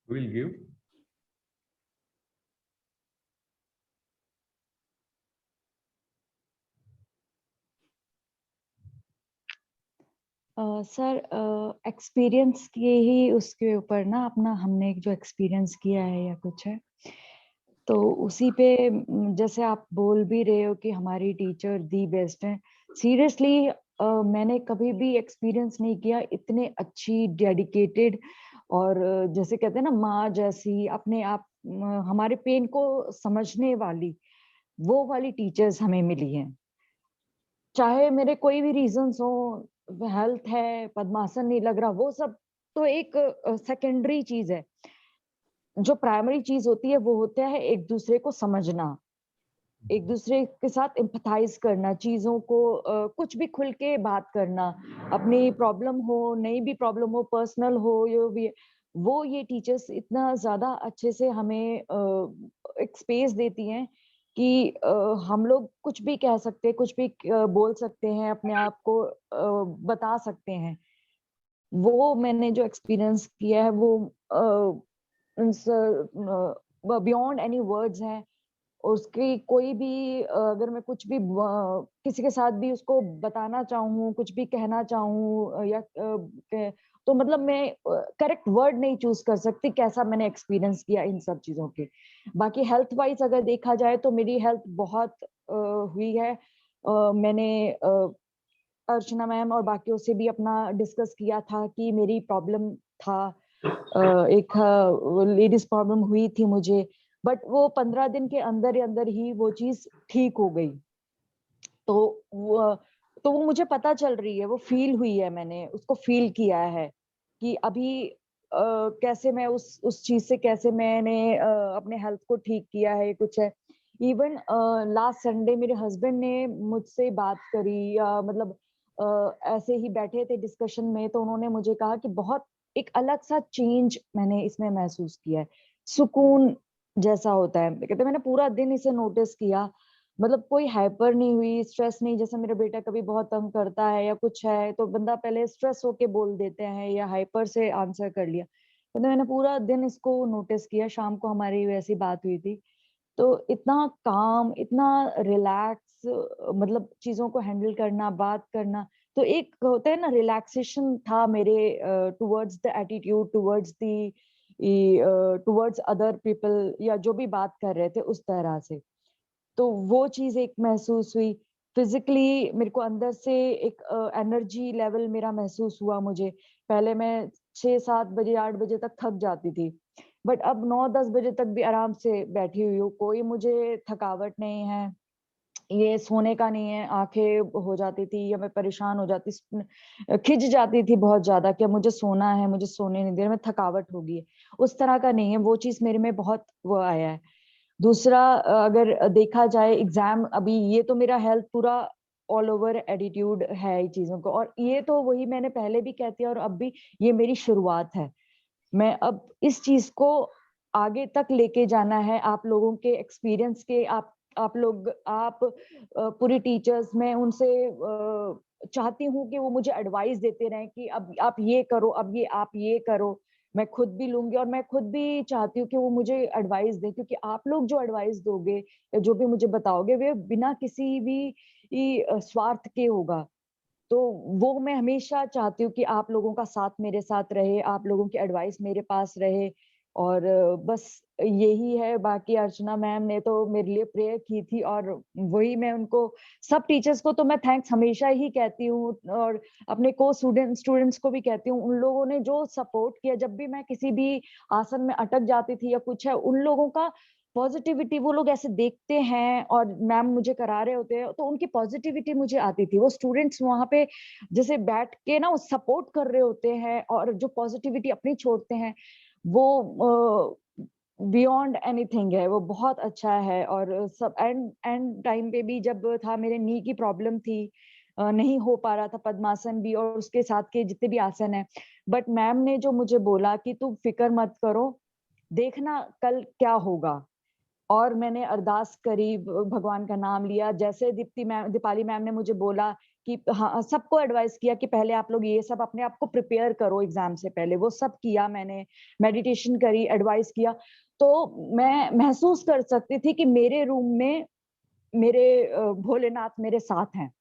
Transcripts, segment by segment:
will give. Sir experience के ही उसके ऊपर ना अपना हमने जो एक्सपीरियंस किया है या कुछ है तो उसी पे जैसे आप बोल भी रहे हो कि हमारी टीचर दी बेस्ट है। सीरियसली मैंने कभी भी एक्सपीरियंस नहीं किया इतने अच्छी डेडिकेटेड और जैसे कहते हैं ना माँ जैसी अपने आप हमारे पेन को समझने वाली वो वाली टीचर्स हमें मिली हैं। चाहे मेरे कोई भी रीजंस हो, हेल्थ है, पद्मासन नहीं लग रहा, वो सब तो एक सेकेंडरी चीज है। जो प्राइमरी चीज होती है वो होता है एक दूसरे को समझना, एक दूसरे के साथ एम्पथाइज करना, चीजों को कुछ भी खुल के बात करना, अपनी प्रॉब्लम हो नहीं भी प्रॉब्लम हो, पर्सनल हो जो भी, वो ये टीचर्स इतना ज्यादा अच्छे से हमें एक स्पेस देती हैं कि हम लोग कुछ भी कह सकते हैं, कुछ भी बोल सकते हैं, अपने आप को बता सकते हैं। वो मैंने जो एक्सपीरियंस किया है वो बियॉन्ड एनी वर्ड्स है। उसकी कोई भी अगर मैं कुछ भी किसी के साथ भी उसको बताना चाहूँ, कुछ भी कहना चाहूँ या तो मतलब मैं करेक्ट वर्ड नहीं चूज कर सकती कैसा मैंने एक्सपीरियंस किया इन सब चीजों के। बाकी हेल्थ वाइज अगर देखा जाए तो मेरी हेल्थ बहुत हुई है। मैंने अर्चना मैम और बाकियों से भी अपना डिस्कस किया था कि मेरी प्रॉब्लम था, एक लेडीज प्रॉब्लम हुई थी मुझे, बट वो 15 दिन के अंदर ही वो चीज ठीक हो गई। तो वो तो वो मुझे पता चल रही है, वो फील हुई है, मैंने उसको फील किया है कि अभी कैसे मैं उस चीज से कैसे मैंने अपने हेल्थ को ठीक किया है कुछ है। इवन लास्ट संडे मेरे हस्बैंड ने मुझसे बात करी या मतलब ऐसे ही बैठे थे डिस्कशन में, तो उन्होंने मुझे कहा कि बहुत एक अलग सा चेंज मैंने इसमें महसूस किया है, सुकून जैसा होता है। कहते मैंने पूरा दिन इसे नोटिस किया, मतलब कोई हाइपर नहीं हुई, स्ट्रेस नहीं, जैसे मेरा बेटा कभी बहुत तंग करता है या कुछ है तो बंदा पहले स्ट्रेस होके बोल देते हैं या हाइपर से आंसर कर लिया। तो मैंने पूरा दिन इसको नोटिस किया, शाम को हमारी वैसी बात हुई थी तो इतना काम, इतना रिलैक्स, मतलब चीजों को हैंडल करना, बात करना, तो एक होता है ना रिलैक्सेशन था मेरे towards the attitude, towards other people या जो भी बात कर रहे थे उस तरह से। तो वो चीज एक महसूस हुई। फिजिकली मेरे को अंदर से एक एनर्जी लेवल मेरा महसूस हुआ मुझे। पहले मैं 6-7 बजे 8 बजे तक थक जाती थी, बट अब 9-10 बजे तक भी आराम से बैठी हुई हूँ, कोई मुझे थकावट नहीं है। ये सोने का नहीं है, आंखें हो जाती थी या मैं परेशान हो जाती, खिंच जाती थी बहुत ज्यादा कि अब मुझे सोना है, मुझे सोने नहीं दे रहे, मैं थकावट होगी है, उस तरह का नहीं है। वो चीज मेरे में बहुत वो आया है। दूसरा अगर देखा जाए एग्जाम, अभी ये तो मेरा हेल्थ पूरा ऑल ओवर एटीट्यूड है ये चीजों को, और ये तो वही मैंने पहले भी कहती है और अब भी, ये मेरी शुरुआत है। मैं अब इस चीज को आगे तक लेके जाना है, आप लोगों के एक्सपीरियंस के, आप लोग, आप पूरी टीचर्स, मैं उनसे चाहती हूँ कि वो मुझे एडवाइस देते रहें कि अब आप ये करो, अब ये आप ये करो। मैं खुद भी लूंगी और मैं खुद भी चाहती हूँ कि वो मुझे एडवाइस दें, क्योंकि आप लोग जो एडवाइस दोगे या जो भी मुझे बताओगे वे बिना किसी भी स्वार्थ के होगा। तो वो मैं हमेशा चाहती हूँ कि आप लोगों का साथ मेरे साथ रहे, आप लोगों की एडवाइस मेरे पास रहे। और बस यही है। बाकी अर्चना मैम ने तो मेरे लिए प्रेयर की थी और वही मैं उनको, सब टीचर्स को तो मैं थैंक्स हमेशा ही कहती हूँ, और अपने को स्टूडेंट्स को भी कहती हूँ। उन लोगों ने जो सपोर्ट किया, जब भी मैं किसी भी आसन में अटक जाती थी या कुछ है, उन लोगों का पॉजिटिविटी, वो लोग ऐसे देखते हैं और मैम मुझे करा रहे होते हैं तो उनकी पॉजिटिविटी मुझे आती थी। वो स्टूडेंट्स वहां पे जैसे बैठ के ना सपोर्ट कर रहे होते हैं और जो पॉजिटिविटी अपनी छोड़ते हैं, वो बियॉन्ड एनीथिंग है, वो बहुत अच्छा है। और सब एंड एंड टाइम पे भी जब था मेरे नी की प्रॉब्लम थी, नहीं हो पा रहा था पद्मासन भी और उसके साथ के जितने भी आसन है, बट मैम ने जो मुझे बोला कि तुम फिक्र मत करो, देखना कल क्या होगा। और मैंने अरदास करी, भगवान का नाम लिया। जैसे दीपाली मैम ने मुझे बोला कि हाँ, सबको एडवाइस किया कि पहले आप लोग ये सब अपने आप को प्रिपेयर करो एग्जाम से पहले, वो सब किया मैंने, मेडिटेशन करी, एडवाइस किया। तो मैं महसूस कर सकती थी कि मेरे रूम में मेरे भोलेनाथ मेरे साथ हैं।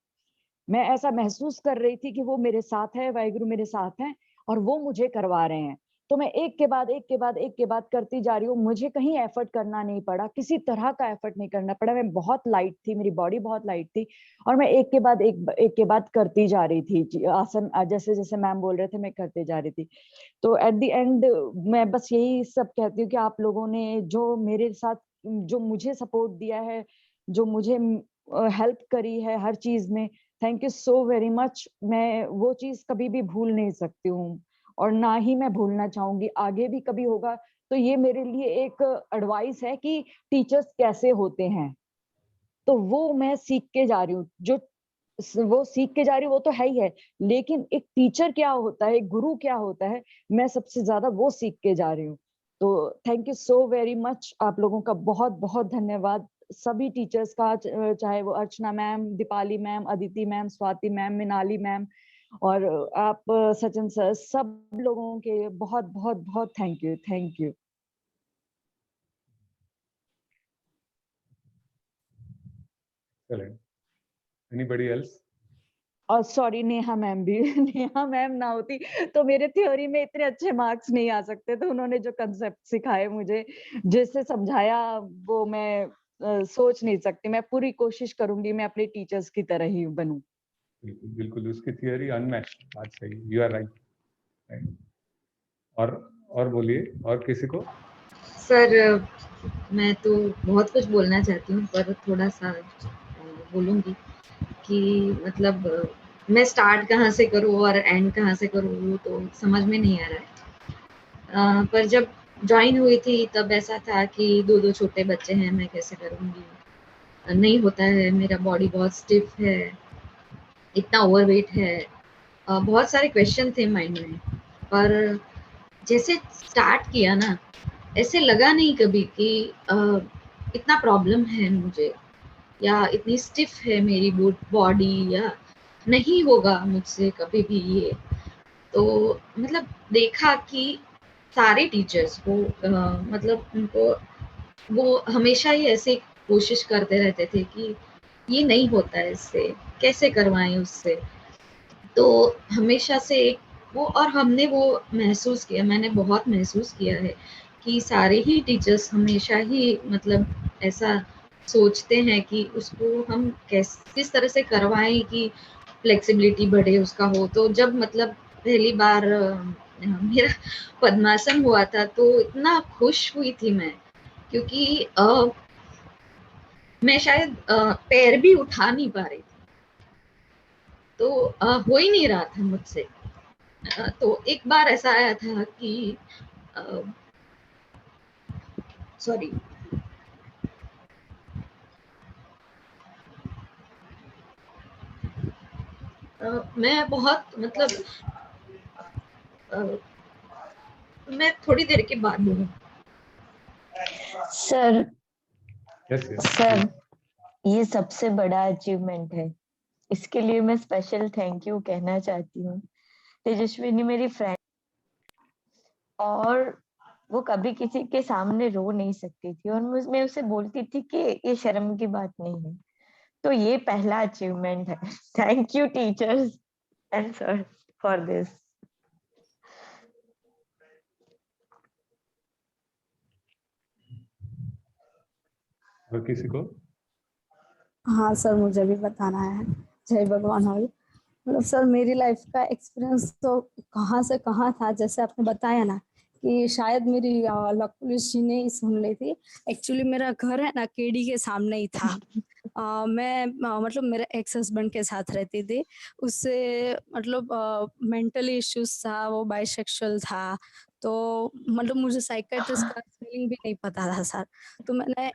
मैं ऐसा महसूस कर रही थी कि वो मेरे साथ है, वाहिगुरु मेरे साथ हैं और वो मुझे करवा रहे हैं। तो मैं एक के बाद एक के बाद एक के बाद करती जा रही हूँ। मुझे कहीं एफर्ट करना नहीं पड़ा, किसी तरह का एफर्ट नहीं करना पड़ा। मैं बहुत लाइट थी, मेरी बॉडी बहुत लाइट थी और मैं एक के बाद एक के बाद करती जा रही थी आसन। जैसे जैसे मैम बोल रहे थे मैं करते जा रही थी। तो एट द एंड मैं बस यही सब कहती हूँ कि आप लोगों ने जो मेरे साथ, जो मुझे सपोर्ट दिया है, जो मुझे हेल्प करी है हर चीज में, thank you so very much. मैं वो चीज कभी भी भूल नहीं सकती हूँ और ना ही मैं भूलना चाहूंगी, आगे भी कभी होगा तो ये मेरे लिए एक एडवाइस है कि टीचर्स कैसे होते हैं। तो वो मैं सीख के जा रही हूँ, जो वो सीख के जा रही हूँ वो तो है ही है, लेकिन एक टीचर क्या होता है, एक गुरु क्या होता है, मैं सबसे ज्यादा वो सीख के जा रही हूँ। तो thank you so very much, आप लोगों का बहुत बहुत धन्यवाद, सभी टीचर्स का, चाहे वो Archana ma'am, Deepali ma'am, Aditi ma'am, Swati ma'am, Minali ma'am और आप सचिन सर, सब लोगों के बहुत बहुत बहुत thank you, thank you. Anybody else? और सॉरी नेहा मैम भी, नेहा मैम ना होती तो मेरे थ्योरी में इतने अच्छे मार्क्स नहीं आ सकते थे। उन्होंने जो कंसेप्ट सिखाए मुझे, जिससे समझाया, वो मैं सोच नहीं सकती। मैं पूरी कोशिश करूंगी मैं अपने टीचर्स की तरह ही बनूं। बिल्कुल बिल्कुल, उसकी थियरी अनमैच्ड, बात सही, यू आर राइट। और बोलिए, और किसी को? सर मैं तो बहुत कुछ बोलना चाहती हूँ पर थोड़ा सा बोलूँगी कि मतलब मैं स्टार्ट कहाँ से करूँ और एंड कहाँ से करूँ वो तो समझ में नहीं आ रहा है। पर जब ज्वाइन हुई थी तब ऐसा था कि दो छोटे बच्चे हैं, मैं कैसे करूँगी, नहीं होता है, मेरा बॉडी बहुत स्टिफ है, इतना ओवरवेट है, बहुत सारे क्वेश्चन थे माइंड में। पर जैसे स्टार्ट किया ना, ऐसे लगा नहीं कभी कि इतना प्रॉब्लम है मुझे या इतनी स्टिफ है मेरी बॉडी या नहीं होगा मुझसे कभी भी ये। तो मतलब देखा कि सारे टीचर्स को मतलब उनको वो हमेशा ही ऐसे कोशिश करते रहते थे कि ये नहीं होता है, इससे कैसे करवाएं उससे। तो हमेशा से एक वो, और हमने वो महसूस किया, मैंने बहुत महसूस किया है कि सारे ही टीचर्स हमेशा ही मतलब ऐसा सोचते हैं कि उसको हम किस तरह से करवाएं कि फ्लेक्सिबिलिटी बढ़े उसका हो। तो जब मतलब पहली बार मेरा पद्मासन हुआ था तो इतना खुश हुई थी मैं, क्योंकि मैं शायद पैर भी उठा नहीं पा रही थी, तो हो ही नहीं रहा था मुझसे। तो एक बार ऐसा आया था कि सॉरी मैं बहुत मतलब मैं थोड़ी देर के बाद बोलूँ। Sir Yes, yes. सर ये सबसे बड़ा अचीवमेंट है, इसके लिए मैं स्पेशल थैंक यू कहना चाहती हूँ। तेजस्विनी मेरी फ्रेंड और वो कभी किसी के सामने रो नहीं सकती थी और मैं उसे बोलती थी कि ये शर्म की बात नहीं है। तो ये पहला अचीवमेंट है। Thank you teachers and sir for this. और किसी को? हाँ सर, मुझे भी बताना है। जय भगवान हरि। मतलब सर मेरी लाइफ का एक्सपीरियंस तो कहाँ से कहाँ था, जैसे आपने बताया ना कि शायद मेरी लक पुलिस जी ने ही सुन ली थी। एक्चुअली मेरा घर है ना केडी के सामने ही था। मैं मतलब मेरे एक्स हस्बैंड के साथ रहती थी। उससे मतलब मेंटली इश्यूज था, वो बाइसेक्सुअल था। तो मतलब मुझे साइकेट्रिस्ट का स्पेलिंग भी नहीं पता था सर। तो मैंने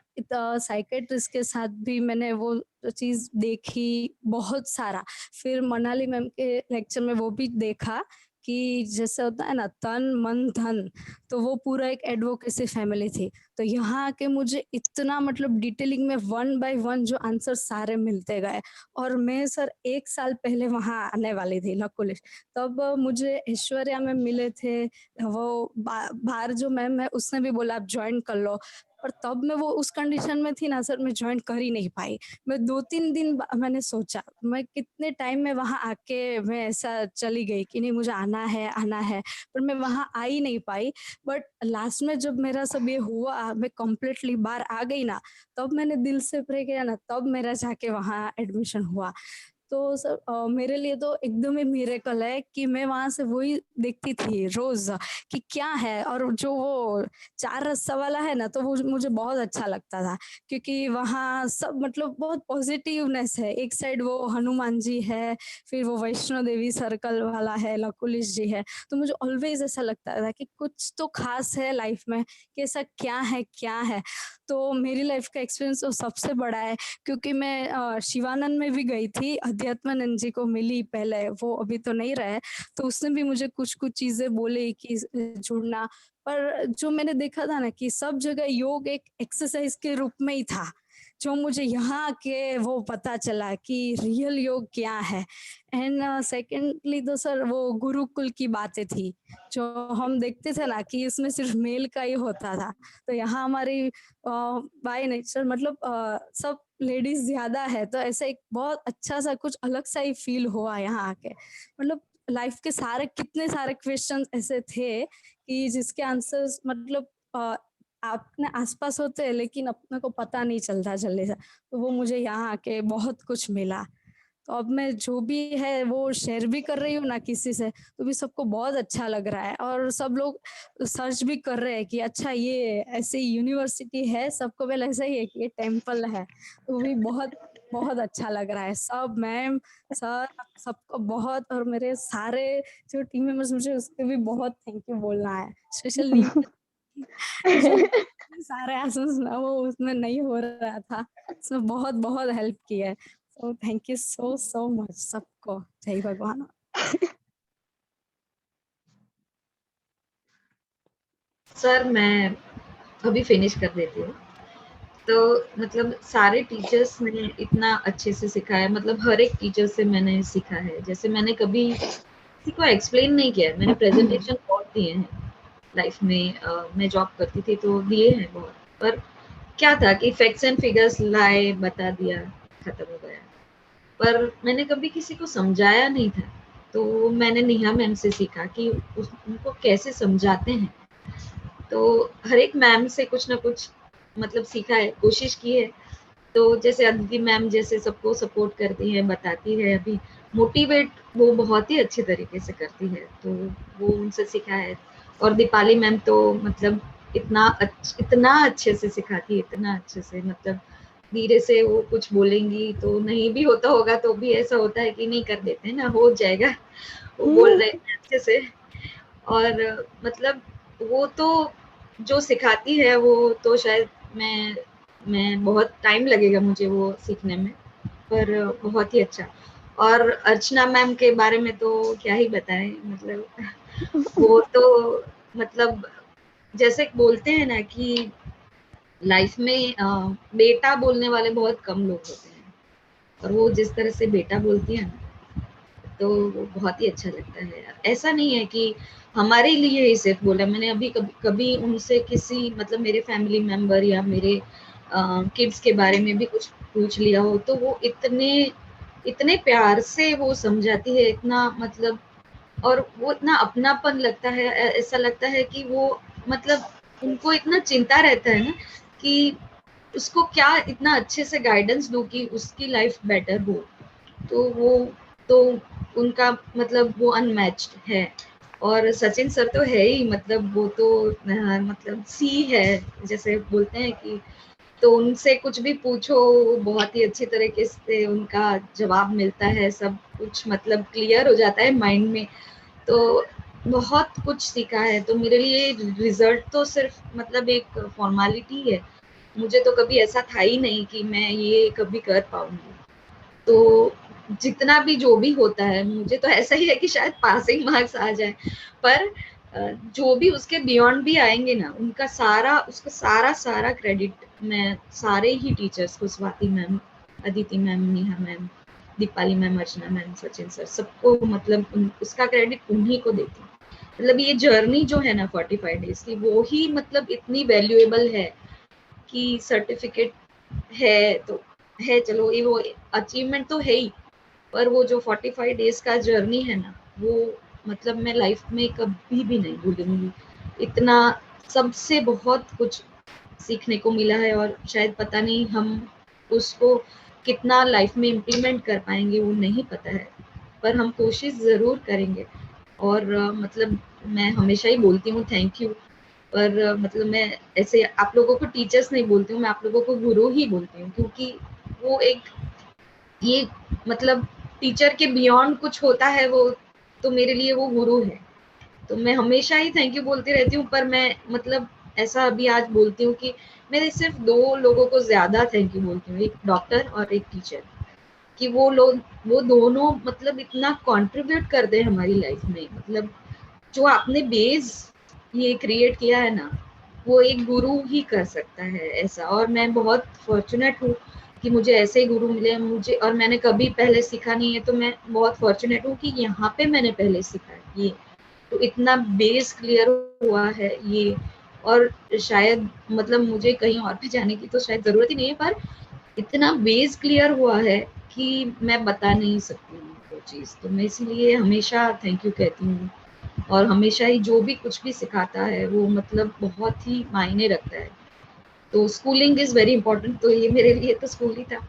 साइकेट्रिस्ट के साथ भी मैंने वो चीज देखी बहुत सारा। फिर मनाली मैम के लेक्चर में वो भी देखा कि जैसे होता है ना तन मन धन, तो वो पूरा एक एडवोकेसी फैमिली थी। तो यहाँ आके मुझे इतना मतलब डिटेलिंग में 1 बाय 1 जो आंसर सारे मिलते गए। और मैं सर 1 साल पहले वहाँ आने वाली थी लकुलिश, तब मुझे ऐश्वर्या मैम मिले थे, वो बाहर जो मैम है उसने भी बोला आप ज्वाइन कर लो, पर तब मैं वो उस कंडीशन में थी ना सर, मैं ज्वाइन कर ही नहीं पाई। मैं 2-3 दिन मैंने सोचा, मैं कितने टाइम में वहाँ आके मैं ऐसा चली गई कि नहीं मुझे आना है, पर मैं वहाँ आ ही नहीं पाई। बट लास्ट में जब मेरा सब ये हुआ, मैं कम्प्लीटली बाहर आ गई ना, तब मैंने दिल से प्रे किया ना, तब मेरा जाके वहाँ एडमिशन हुआ। तो सर मेरे लिए तो एकदम ही मिरेकल है कि मैं वहां से वही देखती थी रोज कि क्या है, और जो वो 4 रस्सा वाला है ना, तो वो मुझे बहुत अच्छा लगता था, क्योंकि वहाँ सब मतलब बहुत पॉजिटिवनेस है। एक साइड वो हनुमान जी है, फिर वो वैष्णो देवी सर्कल वाला है, लकुलिश जी है, तो मुझे ऑलवेज ऐसा लगता था कि कुछ तो खास है लाइफ में, कि ऐसा क्या है। तो मेरी लाइफ का एक्सपीरियंस तो सबसे बड़ा है, क्योंकि मैं शिवानंद में भी गई थी, अध्यात्मानंद जी को मिली पहले, वो अभी तो नहीं रहे, तो उसने भी मुझे कुछ चीजें बोली कि जुड़ना। पर जो मैंने देखा था ना कि सब जगह योग एक एक्सरसाइज के रूप में ही था, जो मुझे यहाँ के वो पता चला कि रियल योग क्या है। एंड सेकेंडली तो सर वो गुरुकुल की बातें थी, जो हम देखते थे ना कि इसमें सिर्फ मेल का ही होता था, तो यहाँ हमारी बाय नेचर मतलब सब लेडीज ज्यादा है, तो ऐसा एक बहुत अच्छा सा कुछ अलग सा ही फील हुआ यहाँ आके। मतलब लाइफ के सारे कितने सारे क्वेश्चंस ऐसे थे कि जिसके आंसर्स मतलब अपने आसपास होते हैं, लेकिन अपने को पता नहीं चलता जल्दी से, तो वो मुझे यहाँ आके बहुत कुछ मिला। तो अब मैं जो भी है वो शेयर भी कर रही हूँ ना किसी से, तो भी सबको बहुत अच्छा लग रहा है, और सब लोग सर्च भी कर रहे हैं कि अच्छा ये ऐसे यूनिवर्सिटी है, सबको पहले ऐसा ही है कि ये टेम्पल है, तो भी बहुत बहुत अच्छा लग रहा है। सब मैम सर सबको बहुत, और मेरे सारे जो टीम मेंबर्स, मुझे उसके भी बहुत थैंक यू बोलना है, स्पेशली सारे आंसर्स ना वो उसमें नहीं हो रहा था, उसमें बहुत बहुत हेल्प की है। So thank you so much सबको। जय भगवान। सर मैं अभी फिनिश कर देती हूँ। तो मतलब सारे टीचर्स ने इतना अच्छे से सिखाया, मतलब हर एक टीचर से मैंने सीखा है। जैसे मैंने कभी किसी को एक्सप्लेन नहीं किया है, मैंने प्रेजेंटेशन बहुत दिए हैं लाइफ में। मैं जॉब करती थी तो दिए हैं बहुत, पर क्या था कि फैक्ट्स एंड फिगर्स लाए, बता दिया, खत्म हो गया। पर मैंने कभी किसी को समझाया नहीं था। तो मैंने नेहा मैम से सीखा कि उनको कैसे समझाते हैं। तो हर एक मैम से कुछ ना कुछ मतलब सीखा है, कोशिश की है। तो जैसे अदिति मैम जैसे सबको सपोर्ट करती है, बताती है, अभी मोटिवेट वो बहुत ही अच्छे तरीके से करती है, तो वो उनसे सीखा है। और दीपाली मैम तो मतलब इतना अच्छे से सिखाती है, इतना अच्छे से, मतलब धीरे से वो कुछ बोलेंगी तो नहीं भी होता होगा तो भी ऐसा होता है कि नहीं, कर देते हैं ना, हो जाएगा, वो बोल रहे हैं अच्छे से। और मतलब वो तो जो सिखाती है वो तो शायद मैं बहुत टाइम लगेगा मुझे वो सीखने में, पर बहुत ही अच्छा। और अर्चना मैम के बारे में तो क्या ही बताएं, मतलब वो तो मतलब जैसे बोलते हैं ना कि लाइफ में बेटा बोलने वाले बहुत कम लोग होते हैं, और वो जिस तरह से बेटा बोलती है ना, तो वो बहुत ही अच्छा लगता है। ऐसा नहीं है कि हमारे लिए ही सिर्फ बोला, मैंने अभी कभी उनसे किसी मतलब मेरे फैमिली मेंबर या मेरे किड्स के बारे में भी कुछ पूछ लिया हो, तो वो इतने प्यार से वो समझाती है, इतना मतलब, और वो इतना अपनापन लगता है, ऐसा लगता है कि वो मतलब उनको इतना चिंता रहता है ना कि उसको क्या इतना अच्छे से गाइडेंस दूं कि उसकी लाइफ बेटर हो। तो वो तो उनका मतलब वो अनमैच्ड है। और सचिन सर तो है ही, मतलब वो तो मतलब सी है, जैसे बोलते हैं कि, तो उनसे कुछ भी पूछो बहुत ही अच्छी तरीके से उनका जवाब मिलता है, सब कुछ मतलब क्लियर हो जाता है माइंड में। तो बहुत कुछ सीखा है। तो मेरे लिए रिजल्ट तो सिर्फ मतलब एक फॉर्मेलिटी है, मुझे तो कभी ऐसा था ही नहीं कि मैं ये कभी कर पाऊंगी। तो जितना भी जो भी होता है, मुझे तो ऐसा ही है कि शायद पासिंग मार्क्स आ जाए, पर जो भी उसके बियॉन्ड भी आएंगे ना, उसका सारा क्रेडिट मैं सारे ही टीचर्स को, Swati ma'am, Aditi ma'am, Neha ma'am, Deepali ma'am, Archana ma'am, Sachin sir, सबको मतलब उसका क्रेडिट उन्हीं को देती हूँ। मतलब ये जर्नी जो है ना 45 डेज की, वो ही मतलब इतनी वैल्यूएबल है कि सर्टिफिकेट है तो है, चलो ये वो अचीवमेंट तो है ही, पर वो जो 45 डेज का जर्नी है ना, वो मतलब मैं लाइफ में कभी भी नहीं भूलूंगी। इतना सबसे बहुत कुछ सीखने को मिला है, और शायद पता नहीं हम उसको कितना लाइफ में इम्प्लीमेंट कर पाएंगे वो नहीं पता है, पर हम कोशिश जरूर करेंगे। और मतलब मैं हमेशा ही बोलती हूँ थैंक यू, पर मतलब मैं ऐसे आप लोगों को टीचर्स नहीं बोलती हूँ, मैं आप लोगों को गुरु ही बोलती हूँ, क्योंकि वो एक ये मतलब टीचर के बियॉन्ड कुछ होता है वो, तो मेरे लिए वो गुरु है। तो मैं हमेशा ही थैंक यू बोलती रहती हूँ, पर मैं मतलब ऐसा अभी आज बोलती हूँ कि मैं सिर्फ 2 लोगों को ज्यादा थैंक यू बोलती हूँ, एक डॉक्टर और एक टीचर, कि वो लोग, वो दोनों मतलब इतना कंट्रीब्यूट करते हैं हमारी लाइफ में। मतलब जो आपने बेस ये क्रिएट किया है ना, वो एक गुरु ही कर सकता है ऐसा। और मैं बहुत फॉर्चुनेट हूँ कि मुझे ऐसे गुरु मिले मुझे, और मैंने कभी पहले सीखा नहीं है, तो मैं बहुत फॉर्चुनेट हूँ कि यहाँ पे मैंने पहले सीखा है ये, तो इतना बेस क्लियर हुआ है ये। और शायद मतलब मुझे कहीं और भी जाने की तो शायद जरूरत ही नहीं है, पर इतना बेस क्लियर हुआ है कि मैं बता नहीं सकती हूँ वो चीज़। तो मैं इसीलिए हमेशा थैंक यू कहती हूँ, और हमेशा ही जो भी कुछ भी सिखाता है वो मतलब बहुत ही मायने रखता है। तो स्कूलिंग इज़ वेरी इंपॉर्टेंट, तो ये मेरे लिए तो स्कूल ही था,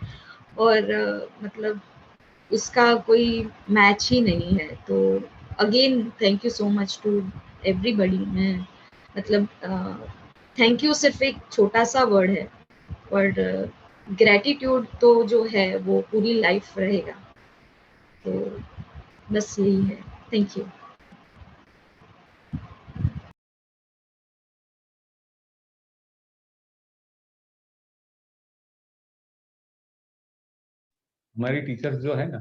और मतलब उसका कोई मैच ही नहीं है। तो again thank you so much to everybody. मैं मतलब थैंक यू सिर्फ एक छोटा सा वर्ड है, पर ग्रेटिट्यूड तो जो है वो पूरी लाइफ रहेगा। तो बस यही है, थैंक यू। हमारी टीचर्स जो है ना,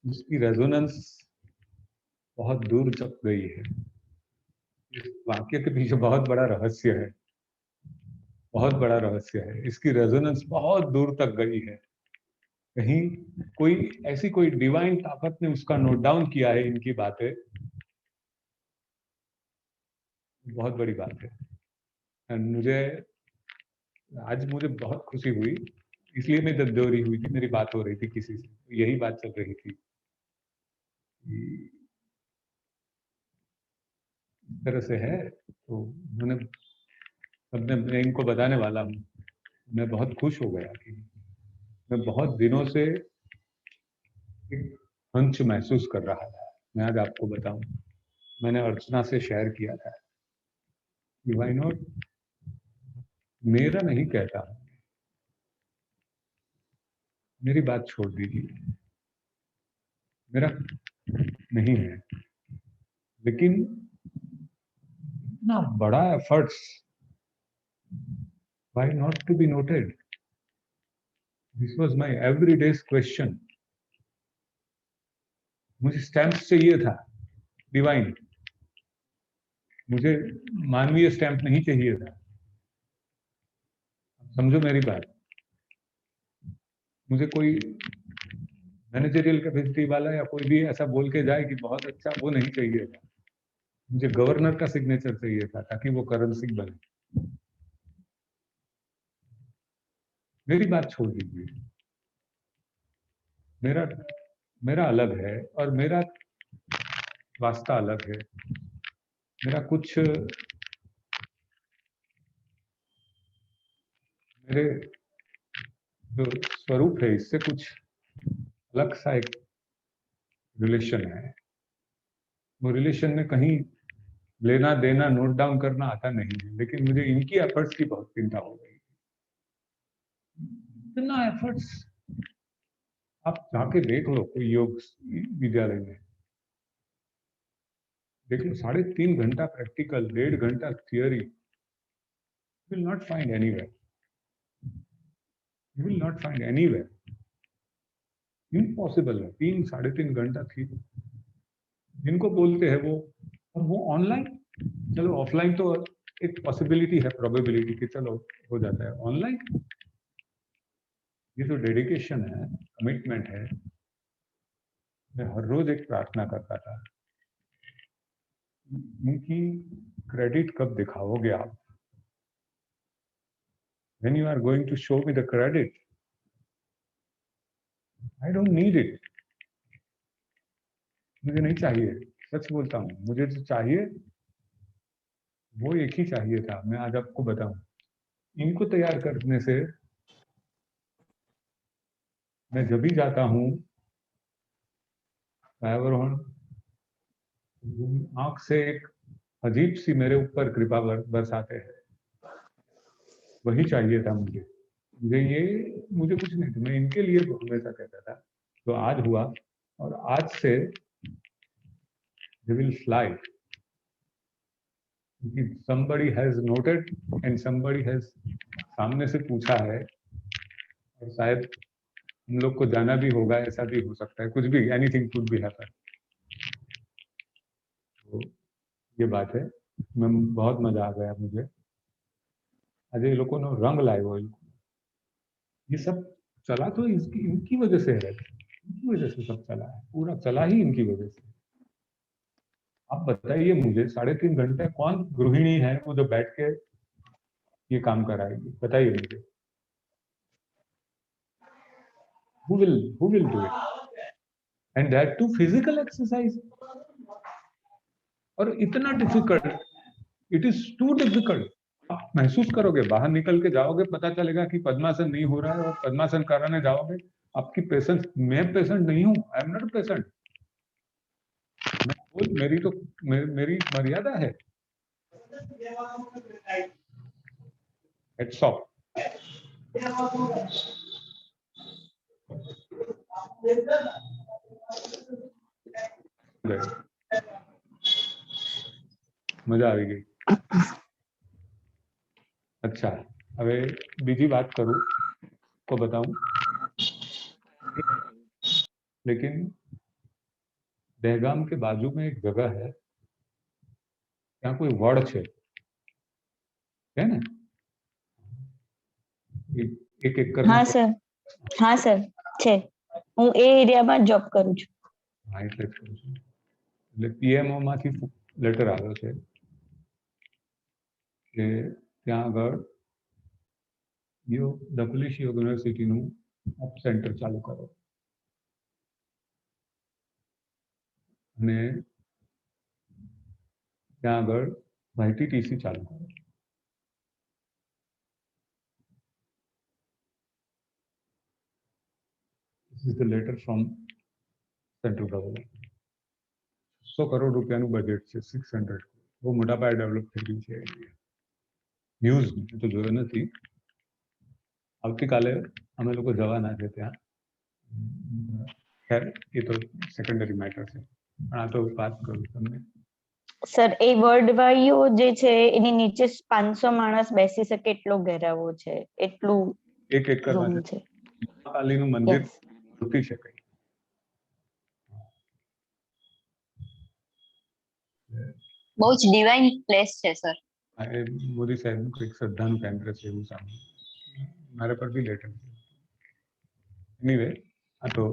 उसकी रेजोनेंस बहुत दूर तक गई है। इस वाक्य के पीछे बहुत बड़ा रहस्य है, बहुत बड़ा रहस्य है। इसकी रेजोनेंस बहुत दूर तक गई है। कहीं कोई ऐसी कोई डिवाइन ताकत ने उसका नोट डाउन किया है इनकी बातें, बहुत बड़ी बात है। एंड आज मुझे बहुत खुशी हुई, इसलिए मैं दंदोरी हुई थी, मेरी बात हो रही थी किसी से, यही बात चल रही थी। इस तरह से है तो उन्होंने सबने, मैं इनको बताने वाला हूँ, मैं बहुत खुश हो गया कि मैं बहुत दिनों से एक हंच महसूस कर रहा था। मैं आज आपको बताऊं, मैंने अर्चना से शेयर किया था कि व्हाई नॉट, मेरा नहीं कहता, मेरी बात छोड़ दीजिए, मेरा नहीं है, लेकिन इतना बड़ा efforts, why not to be noted. This was my everyday's question. मुझे स्टैंप चाहिए था डिवाइन, मुझे मानवीय स्टैंप नहीं चाहिए था। समझो मेरी बात। मुझे कोई मैनेजरियल कैपेसिटी वाला या कोई भी ऐसा बोल के जाए कि बहुत अच्छा, वो नहीं चाहिए था। मुझे गवर्नर का सिग्नेचर चाहिए था ताकि वो करेंसी बने। मेरी बात छोड़ दीजिए, मेरा मेरा अलग है, और मेरा वास्ता अलग है। मेरा कुछ, मेरे जो स्वरूप है इससे कुछ अलग सा एक रिलेशन है। वो रिलेशन में कहीं लेना देना नोट डाउन करना आता नहीं है, लेकिन मुझे इनकी एफर्ट्स की बहुत चिंता हो गई। इतना एफर्ट्स आप जाके देख लो कोई योग विद्यालय में, देख लो, 3.5 घंटा प्रैक्टिकल, 1.5 घंटा theory, will not find anywhere, you will not find anywhere. Impossible है। 3-3.5 घंटा थी जिनको बोलते हैं वो, और वो ऑनलाइन। चलो ऑफलाइन तो एक पॉसिबिलिटी है, प्रोबेबिलिटी कि चलो हो जाता है। ऑनलाइन ये जो डेडिकेशन है, कमिटमेंट है, मैं हर रोज एक प्रार्थना करता था, इनकी क्रेडिट कब दिखाओगे आप? When you are going to show me the credit, I don't need it. मुझे नहीं चाहिए, सच बोलता हूँ। मुझे जो चाहिए वो एक ही चाहिए था। मैं आज आपको बताऊं, इनको तैयार करने से मैं जब भी जाता हूँ पर्यावरण, आंख से एक अजीब सी मेरे ऊपर कृपा बरसाते हैं। वही चाहिए था मुझे। मुझे कुछ नहीं था, मैं इनके लिए हमेशा कहता था। तो आज हुआ, और आज से they will fly. Somebody has noted and somebody has सामने से पूछा है, और शायद हम लोग को जाना भी होगा, ऐसा भी हो सकता है, कुछ भी, एनीथिंग कुड बी हैपन। तो ये बात है। मैं बहुत मजा आ गया मुझे आज। ये लोगों ने रंग लाए वो, ये सब चला तो इनकी वजह से है, इनकी वजह से सब चला है, पूरा चला ही इनकी वजह से। आप बताइए मुझे, 3.5 घंटे कौन गृहिणी है वो जो बैठ के ये काम कराएगी? बताइए मुझे। who will do it, and that too physical exercise, और इतना difficult, it is too difficult. आप महसूस करोगे, बाहर निकल के जाओगे, पता चलेगा कि पद्मासन नहीं हो रहा है, और पद्मासन कराने जाओगे, आपकी पेशेंस, मैं पेशेंट नहीं हूं, आई एम नॉट पेशेंट। मेरी तो मेरी मर्यादा है। Heads of. મજા આવી ગઈ। अच्छा, હવે બીજી વાત કરું તો बताऊं, लेकिन दहगाम के बाजू में एक जगह है, ત્યાં કોઈ વડ છે ને, એક એકર हाँ सर, हाँ सर છે। હું એ એરિયામાં જોબ કરું છું। હા, એટલે જ કહું છું। એટલે પીએમઓ માંથી લેટર આવ્યો છે કે ત્યાં આગળ ધ પોલિશ યુનિવર્સિટીનું અપ સેન્ટર ચાલુ કરો, અને ત્યાં આગળ વાયટીટીસી ચાલુ કરો। This is the letter from central government. 100 crore રૂપિયાનું બજેટ છે, 600। બહુ મોટા પાયે ડેવલપ થઈ રહ્યું છે ન્યૂઝ તો જોયો નથી। આવતીકાલે અમે લોકો જવાના છે ત્યાં। ખેર એ તો સેકન્ડરી મેટર છે, પણ આ તો વાત કરું તમને। સર એ વર્લ્ડ વાયુ જે છે એની નીચે 500 માણસ બેસી શકે એટલો ઘેરાવો છે, એટલું એક એકરમાં રૂમ છે। કાલીનું મંદિર Yes. તૂટી શકાય। બહુ જ ડિવાઇન પ્લેસ છે સર। આ એ મોદી સાહેબનું કંઈક શ્રદ્ધાનું કેન્દ્ર છે એવું સાંભળ્યું, મારા પર બી લેટર છે। એનીવે, આ તો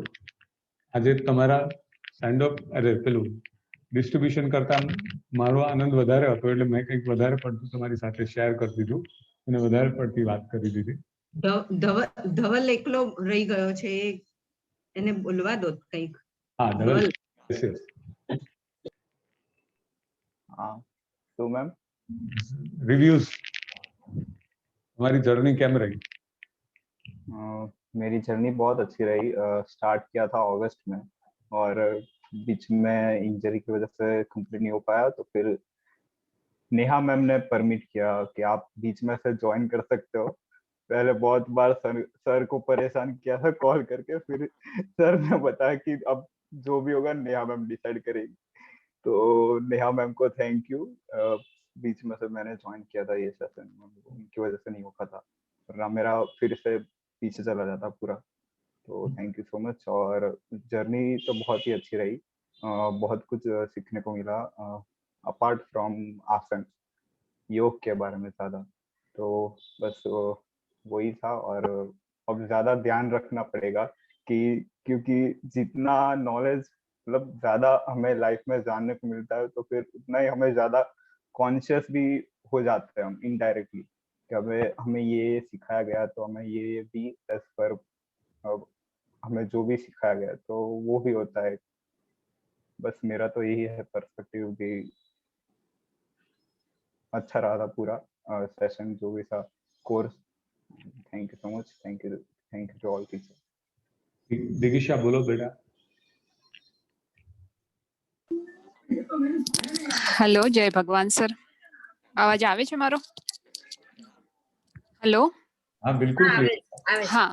આજે તમારા સેન્ડ ઓફ, અરે પેલું ડિસ્ટ્રીબ્યુશન કરતા મારો આનંદ વધારે હતો, એટલે મેં કંઈક વધારે પડતું તમારી સાથે શેર કરી દીધું અને વધારે પડતી વાત કરી દીધી। ધવલ એકલો રહી ગયો છે, એને બોલવા દો કંઈક। હા ધવલ, yes, yes. हाँ तो मैम रिव्यूज, हमारी जर्नी कैम रही? मेरी जर्नी बहुत अच्छी रही। स्टार्ट किया था अगस्त में, और बीच में इंजरी की वजह से कंप्लीट नहीं हो पाया, तो फिर नेहा मैम ने परमिट किया कि आप बीच में से ज्वाइन कर सकते हो। पहले बहुत बार सर को परेशान किया था कॉल करके, फिर सर ने बताया कि अब जो भी होगा नेहा मैम डिसाइड करेगी। तो नेहा मैम को थैंक यू। बीच में से मैंने ज्वाइन किया था ये सेशन, उनकी वजह से नहीं हो पाता, वरना मेरा फिर से पीछे चला जाता पूरा। तो थैंक यू सो मच। और जर्नी तो बहुत ही अच्छी रही, बहुत कुछ सीखने को मिला अपार्ट फ्रॉम आसन, योग के बारे में ज़्यादा। तो बस वही था। और अब ज़्यादा ध्यान रखना पड़ेगा कि क्योंकि जितना नॉलेज मतलब ज़्यादा हमें लाइफ में जानने को मिलता है, तो फिर उतना ही हमें ज़्यादा कॉन्शियस भी हो जाते हैं हम इनडायरेक्टली कि हमें ये सिखाया गया, तो हमें ये भी एज पर हमें जो भी सिखाया गया तो वो भी होता है। बस मेरा तो यही है पर्सपेक्टिव कि अच्छा रहा था पूरा सेशन जो भी था कोर्स। Thank you so much. Thank you to all teacher. Digisha बोलो बेटा। હેલો જય ભગવાન સર, અવાજ આવે છે મારો? હેલો, हाँ बिल्कुल क्लियर। हाँ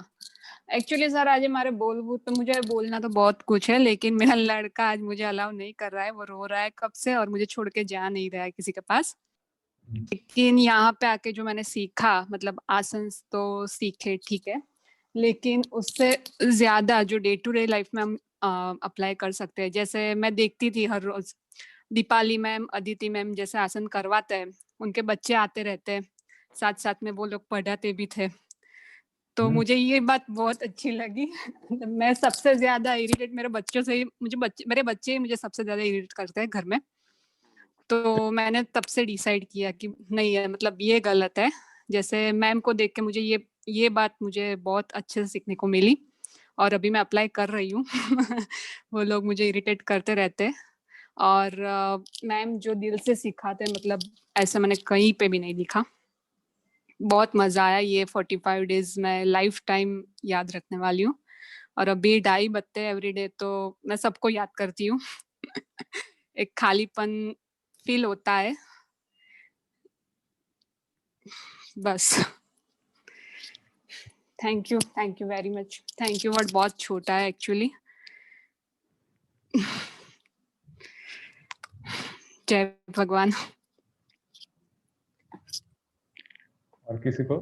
एक्चुअली सर आज मारे बोलूं तो मुझे बोलना तो बहुत कुछ है, लेकिन मेरा लड़का आज मुझे अलाउ नहीं कर रहा है। वो रो रहा है कब से और मुझे छोड़ के जा नहीं रहा है किसी के पास। लेकिन यहाँ पे आके जो मैंने सीखा, मतलब आसन तो सीखे ठीक है, लेकिन उससे ज्यादा जो डे टू डे लाइफ में हम अप्लाई कर सकते हैं। जैसे मैं देखती थी हर रोज दीपाली मैम, अदिति मैम जैसे आसन करवाते हैं, उनके बच्चे आते रहते हैं, साथ साथ में वो लोग पढ़ाते भी थे। तो मुझे ये बात बहुत अच्छी लगी। मैं सबसे ज्यादा इरिटेट मेरे बच्चों से ही, मेरे बच्चे ही मुझे सबसे ज्यादा इरिटेट करते हैं घर में। तो मैंने तब से डिसाइड किया कि नहीं है, मतलब ये गलत है। जैसे मैम को देख के मुझे ये बात मुझे बहुत अच्छे से सीखने को मिली और अभी मैं अप्लाई कर रही हूँ। वो लोग मुझे इरिटेट करते रहते, और मैम जो दिल से सिखाते, मतलब ऐसा मैंने कहीं पे भी नहीं दिखा। बहुत मजा आया। ये 45 डेज मैं लाइफ टाइम याद रखने वाली हूँ। और अभी 2:30 बजते एवरीडे, तो मैं सबको याद करती हूँ। एक खालीपन फील होता है बस। Thank you very much. Thank you word बहुत छोटा है एक्चुअली। जय भगवान। और किसी को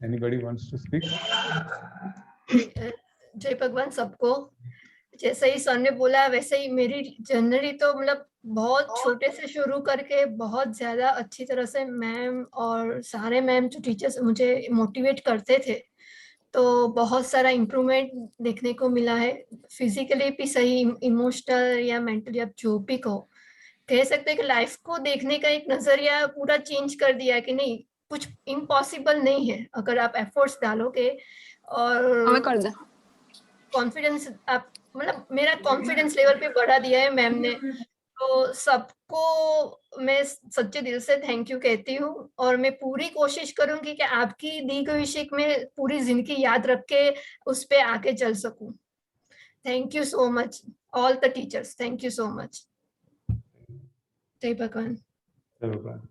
एनीबॉडी वांट्स टू स्पीक? जय भगवान सबको। जैसे ही सर ने बोला वैसे ही मेरी जर्नी तो मतलब बहुत छोटे से शुरू करके बहुत ज्यादा अच्छी तरह से मैम और सारे मैम जो टीचर्स मुझे मोटिवेट करते थे, तो बहुत सारा इम्प्रूवमेंट देखने को मिला है। फिजिकली भी सही, इमोशनल या मेंटली, आप जो भी कहो, कह सकते हैं कि लाइफ को देखने का एक नजरिया पूरा चेंज कर दिया है कि नहीं, कुछ इम्पॉसिबल नहीं है अगर आप एफर्ट्स डालोगे। और कॉन्फिडेंस, आप मतलब मेरा कॉन्फिडेंस लेवल पे बढ़ा दिया है मैम ने। तो सबको मैं सच्चे दिल से थैंक यू कहती हूँ, और मैं पूरी कोशिश करूंगी कि आपकी दी गई शिक में पूरी जिंदगी याद रख के उस पे आगे चल सकूं। Thank you so much all the teachers, thank you so much. जय भगवान। जय भगवान।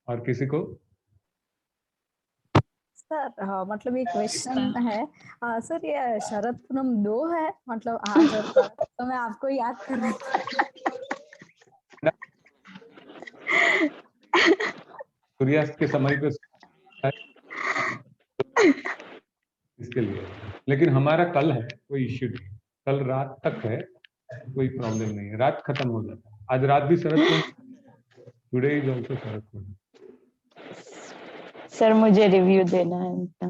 और किसी को? सर हाँ, मतलब ये क्वेश्चन है सर, ये शरद पूनम 2 है, मतलब आज और कल, तो मैं आपको याद कर रही थी। सूर्यास्त के समय पे इसके लिए, लेकिन हमारा कल है, कोई इश्यू नहीं। कल रात तक है, कोई प्रॉब्लम नहीं है, रात खत्म हो जाता है। आज रात भी Sharad Purnima, today is also Sharad Purnima. Sir मुझे रिव्यू देना है अपना।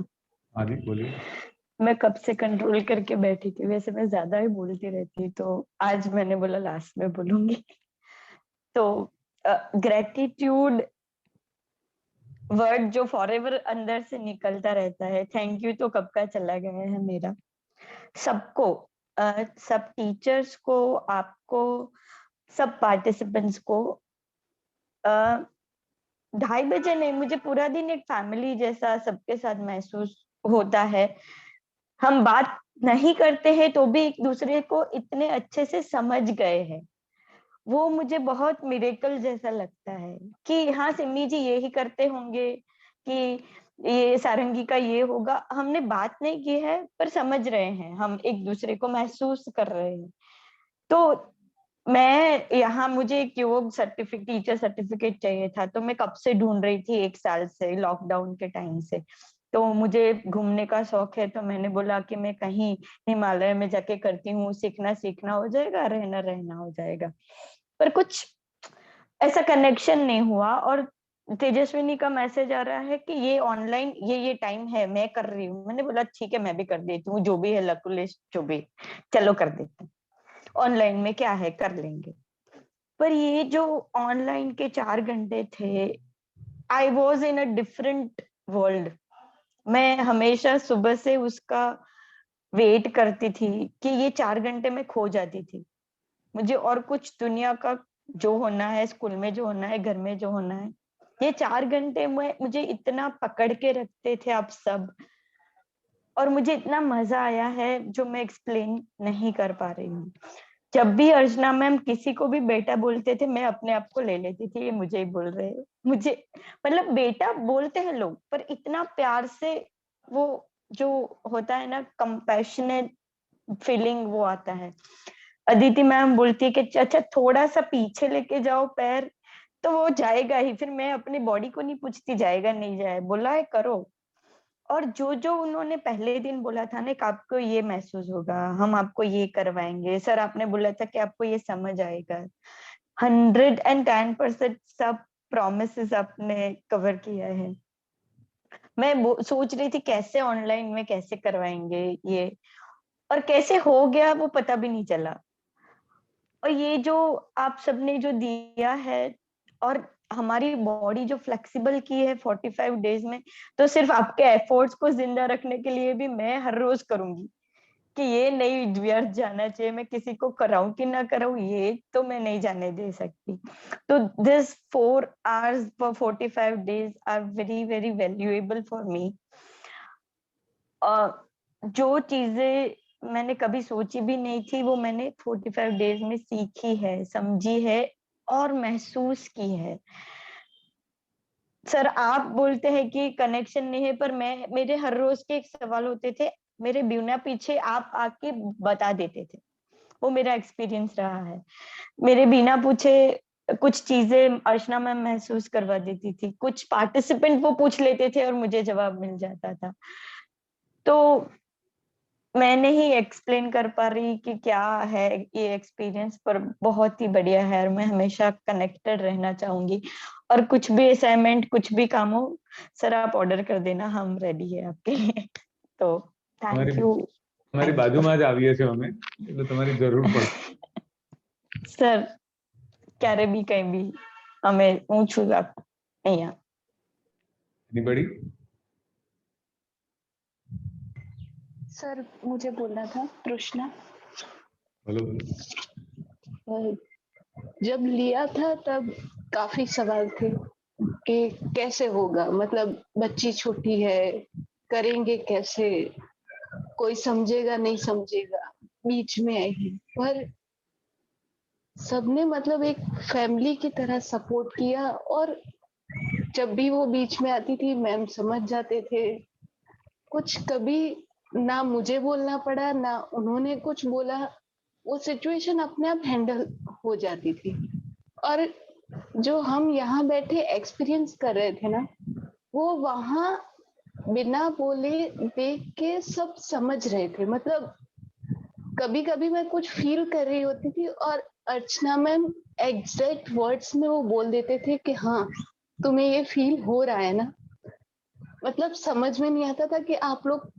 हाँ जी बोलिए। मैं कब से कंट्रोल करके बैठी थी, वैसे मैं ज्यादा ही बोलती रहती, तो आज मैंने बोला लास्ट में बोलूंगी। तो ग्रेटिट्यूड वर्ड जो फॉरएवर अंदर से निकलता रहता है। थैंक यू तो कब का चला गया है मेरा। सबको, सब टीचर्स को, आपको, सब पार्टिसिपेंट्स को। 2:30 बजे नहीं, मुझे पूरा दिन एक फैमिली जैसा सबके साथ महसूस होता है। हम बात नहीं करते हैं तो भी एक दूसरे को इतने अच्छे से समझ गए हैं। वो मुझे बहुत मिरेकल जैसा लगता है कि हाँ सिमी जी यही करते होंगे, कि ये सारंगी का ये होगा। हमने बात नहीं की है पर समझ रहे हैं, हम एक दूसरे को महसूस कर रहे हैं। तो मैं यहाँ, मुझे एक योग सर्टिफिकेट, टीचर सर्टिफिकेट चाहिए था, तो मैं कब से ढूंढ रही थी, 1 साल से, लॉकडाउन के टाइम से। तो मुझे घूमने का शौक है, तो मैंने बोला कि मैं कहीं हिमालय में जाके करती हूँ, सीखना हो जाएगा, रहना हो जाएगा। पर कुछ ऐसा कनेक्शन नहीं हुआ। और तेजस्विनी का मैसेज आ रहा है कि ये ऑनलाइन ये टाइम है, मैं कर रही हूँ। मैंने बोला ठीक है, मैं भी कर देती हूँ, जो भी है लक लिस्ट, जो भी, चलो कर देते हैं, ऑनलाइन में क्या है, कर लेंगे। पर ये जो ऑनलाइन के 4 घंटे थे, I was in a different world. मैं हमेशा सुबह से उसका वेट करती थी कि ये 4 घंटे में खो जाती थी। मुझे और कुछ दुनिया का जो होना है, स्कूल में जो होना है, घर में जो होना है, ये 4 घंटे में मुझे इतना पकड़ के रखते थे आप सब, और मुझे इतना मजा आया है जो मैं एक्सप्लेन नहीं कर पा रही हूँ। जब भी अर्चना मैम किसी को भी बेटा बोलते थे, मैं अपने आप को ले लेती थी, ये मुझे ही बोल रहे हैं। मुझे मतलब बेटा बोलते हैं लोग, पर इतना प्यार से वो जो होता है ना, कंपैशनेट फीलिंग, वो आता है। अदिति मैम बोलती है कि अच्छा थोड़ा सा पीछे लेके जाओ पैर, तो वो जाएगा ही। फिर मैं अपनी बॉडी को नहीं पूछती जाएगा नहीं जाए, बोला है करो। और जो जो उन्होंने पहले दिन बोला था ना कि आपको ये महसूस होगा, हम आपको ये करवाएंगे, सर आपने बोला था कि आपको ये समझ आएगा, 110% सब प्रॉमिसेस आपने कवर किया है। मैं सोच रही थी कैसे ऑनलाइन में कैसे करवाएंगे ये, और कैसे हो गया वो पता भी नहीं चला। और ये जो आप सबने जो दिया है, और हमारी बॉडी जो फ्लेक्सिबल की है 45 डेज में, तो सिर्फ आपके एफर्ट्स को जिंदा रखने के लिए भी मैं हर रोज करूंगी कि ये नहीं व्यर्थ जाना चाहिए। मैं किसी को कराऊं कि ना कराऊं, ये तो मैं नहीं जाने दे सकती। तो this 4 hours for 45 days are very very valuable for me. जो चीजें मैंने कभी सोची भी नहीं थी, वो मैंने 45 डेज में सीखी है, समझी है और महसूस की है। सर आप बोलते हैं कि कनेक्शन नहीं है, पर मेरे हर रोज के एक सवाल होते थे, मेरे बिना पीछे आप आके बता देते थे। वो मेरा एक्सपीरियंस रहा है। मेरे बिना पूछे कुछ चीजें अर्चना मैम महसूस करवा देती थी, कुछ पार्टिसिपेंट वो पूछ लेते थे और मुझे जवाब मिल जाता था। तो मैं नहीं एक्सप्लेन कर पा रही कि क्या है ये एक्सपीरियंस, पर बहुत ही बढ़िया है और मैं हमेशा कनेक्टेड रहना चाहूंगी। और कुछ भी असाइनमेंट, कुछ भी काम हो, सर आप ऑर्डर कर देना, हम रेडी है आपके लिए। तो थैंक यू। हमारी बाजू में आज आविए छे અમે એટલે તમારી જરૂર પડશે સર ક્યારે બી કઈ બી અમે હું છું અહીંયા। Anybody? सर मुझे बोलना था, कृष्णा। बोलो। जब लिया था तब काफी सवाल थे कि कैसे होगा, मतलब बच्ची छोटी है, करेंगे कैसे, कोई समझेगा नहीं समझेगा, बीच में आई। पर सबने मतलब एक फैमिली की तरह सपोर्ट किया, और जब भी वो बीच में आती थी मैम समझ जाते थे। कुछ कभी ना मुझे बोलना पड़ा ना उन्होंने कुछ बोला, वो सिचुएशन अपने आप हैंडल हो जाती थी। और जो हम यहाँ बैठे एक्सपीरियंस कर रहे थे ना, वो वहाँ बिना बोले देख के सब समझ रहे थे। मतलब कभी कभी मैं कुछ फील कर रही होती थी और अर्चना मैम एग्जैक्ट वर्ड्स में वो बोल देते थे कि हाँ तुम्हें ये फील हो रहा है ना। मतलब समझ में नहीं आता था कि आप लोग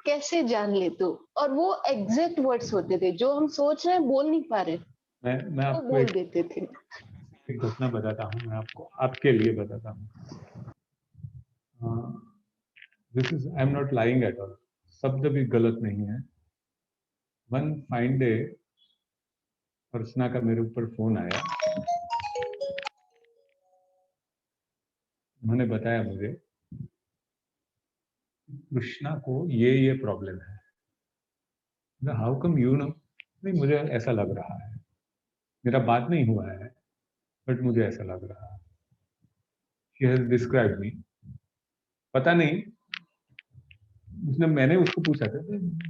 कैसे जान लेते हो, और वो एग्जैक्ट वर्ड्स होते थे जो हम सोच रहे हैं बोल नहीं पा रहे, मैं वो आपको बोल देते थे। एक घटना बताता हूँ, मैं आपको आपके लिए बताता हूँ। This is I am not lying at all, शब्द भी गलत नहीं है। वन फाइन डे अर्चना का मेरे ऊपर फोन आया, उन्होंने बताया मुझे कृष्णा को ये प्रॉब्लम है। How come you know? नहीं, मुझे ऐसा लग रहा है, मेरा बात नहीं हुआ है बट मुझे ऐसा लग रहा है। She has described me. पता नहीं, मैंने उसको पूछा था,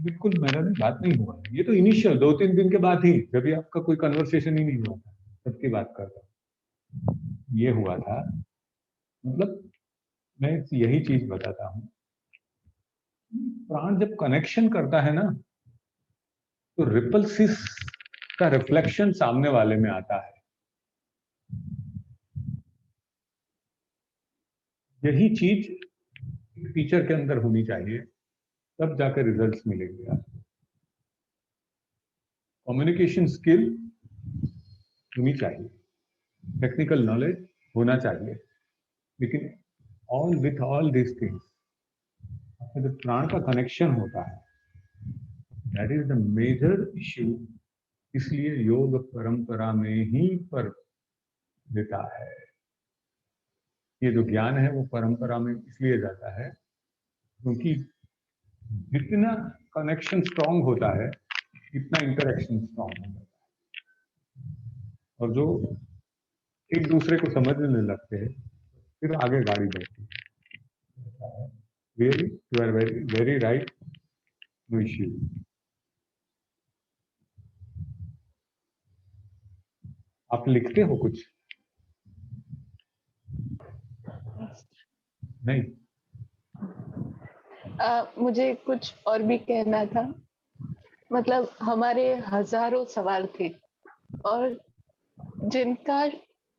बिल्कुल मेरा बात नहीं हुआ है। ये तो इनिशियल 2-3 दिन के बाद ही, जब भी आपका कोई कन्वर्सेशन ही नहीं हुआ था, तब की बात करता हूँ। ये हुआ था। मतलब मैं यही चीज बताता हूँ प्राण जब कनेक्शन करता है ना, तो रिपल्सिस का रिफ्लेक्शन सामने वाले में आता है। यही चीज टीचर के अंदर होनी चाहिए, तब जाकर रिजल्ट्स मिलेंगे आपको। कम्युनिकेशन स्किल होनी चाहिए, टेक्निकल नॉलेज होना चाहिए, लेकिन all with all this things जब प्राण का कनेक्शन होता है, that is the major issue. इसलिए योग परंपरा में ही पर देता है। ये जो ज्ञान है वो परंपरा में इसलिए जाता है क्योंकि जितना कनेक्शन स्ट्रांग होता है, इतना इंटरेक्शन स्ट्रांग होता है, और जो एक दूसरे को समझने लगते हैं, फिर आगे गाड़ी बढ़ती है। Really you are very very right, no issue. आप लिखते हो कुछ? नहीं। मुझे कुछ और भी कहना था। मतलब हमारे हजारों सवाल थे और जिनका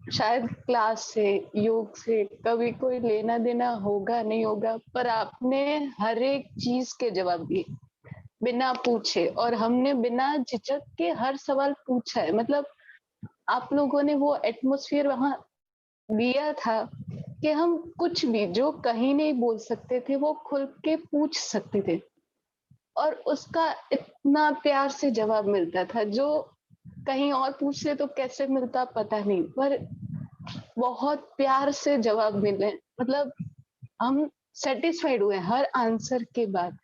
शायद क्लास से, योग से कभी कोई लेना देना होगा नहीं होगा, पर आपने हर एक चीज के जवाब दिए बिना पूछे, और हमने बिना झिझक के हर सवाल पूछा है। मतलब आप लोगों ने वो एटमॉस्फेयर वहां दिया था कि हम कुछ भी जो कहीं नहीं बोल सकते थे वो खुल के पूछ सकते थे, और उसका इतना प्यार से जवाब मिलता था। जो कहीं और पूछते तो कैसे मिलता पता नहीं, पर बहुत प्यार से जवाब मिले। मतलब हम सेटिस्फाइड हुए हर आंसर के बाद।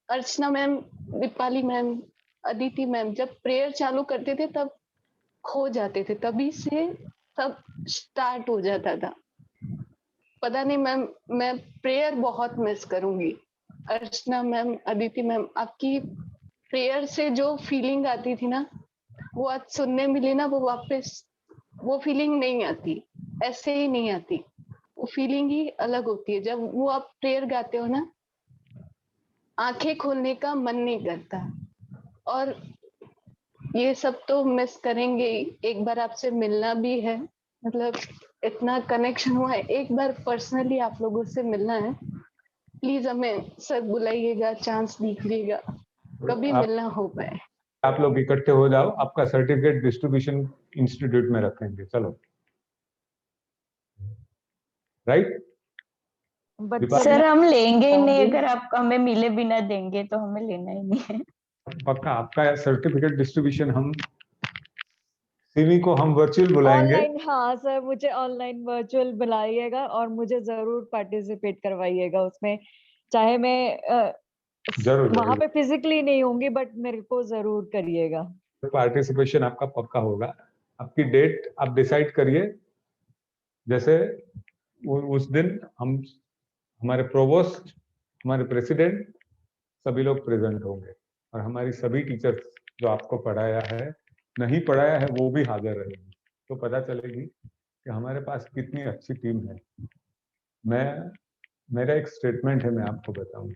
Archana ma'am, Deepali ma'am, Aditi ma'am जब प्रेयर चालू करते थे तब खो जाते थे, तभी से सब स्टार्ट हो जाता था। पता नहीं मैम, मैं प्रेयर बहुत मिस करूंगी। अर्चना मैम, अदिति मैम, आपकी प्रेयर से जो फीलिंग आती थी ना, वो आज सुनने मिली ना, वो वापस वो फीलिंग नहीं आती, ऐसे ही नहीं आती। वो फीलिंग ही अलग होती है। जब वो आप प्रेयर गाते हो ना, आंखें खोलने का मन नहीं करता। और ये सब तो मिस करेंगे ही। एक बार आपसे मिलना भी है, मतलब इतना कनेक्शन हुआ है, एक बार पर्सनली आप लोगों से मिलना है। प्लीज हमें सर बुलाइएगा, चांस दीजिएगा, कभी मिलना हो पाए। आप लोग इकट्ठे हो जाओ, आपका सर्टिफिकेट डिस्ट्रीब्यूशन इंस्टीट्यूट में रखेंगे। चलो, राइट? सर हम लेंगे ही नहीं, अगर आप हमें मिले बिना देंगे तो हमें लेना ही नहीं है। पक्का आपका सर्टिफिकेट डिस्ट्रीब्यूशन हम सिमी को हम वर्चुअल बुलाएंगे। ऑनलाइन, हाँ सर, मुझे ऑनलाइन वर्चुअल बुलाइएगा और मुझे जरूर पार्टिसिपेट करवाइएगा उसमें। चाहे मैं जरूर वहां पे फिजिकली नहीं होंगी, बट मेरे को जरूर करिएगा। पार्टिसिपेशन आपका पक्का होगा। आपकी डेट आप डिसाइड करिए। जैसे उस दिन हम, हमारे प्रोवोस्ट, हमारे प्रेसिडेंट, सभी लोग प्रेजेंट होंगे, और हमारी सभी टीचर्स जो आपको पढ़ाया है, नहीं पढ़ाया है, वो भी हाजिर रहेंगी। तो पता चलेगी कि हमारे पास कितनी अच्छी टीम है। मेरा एक स्टेटमेंट है, मैं आपको बताऊं।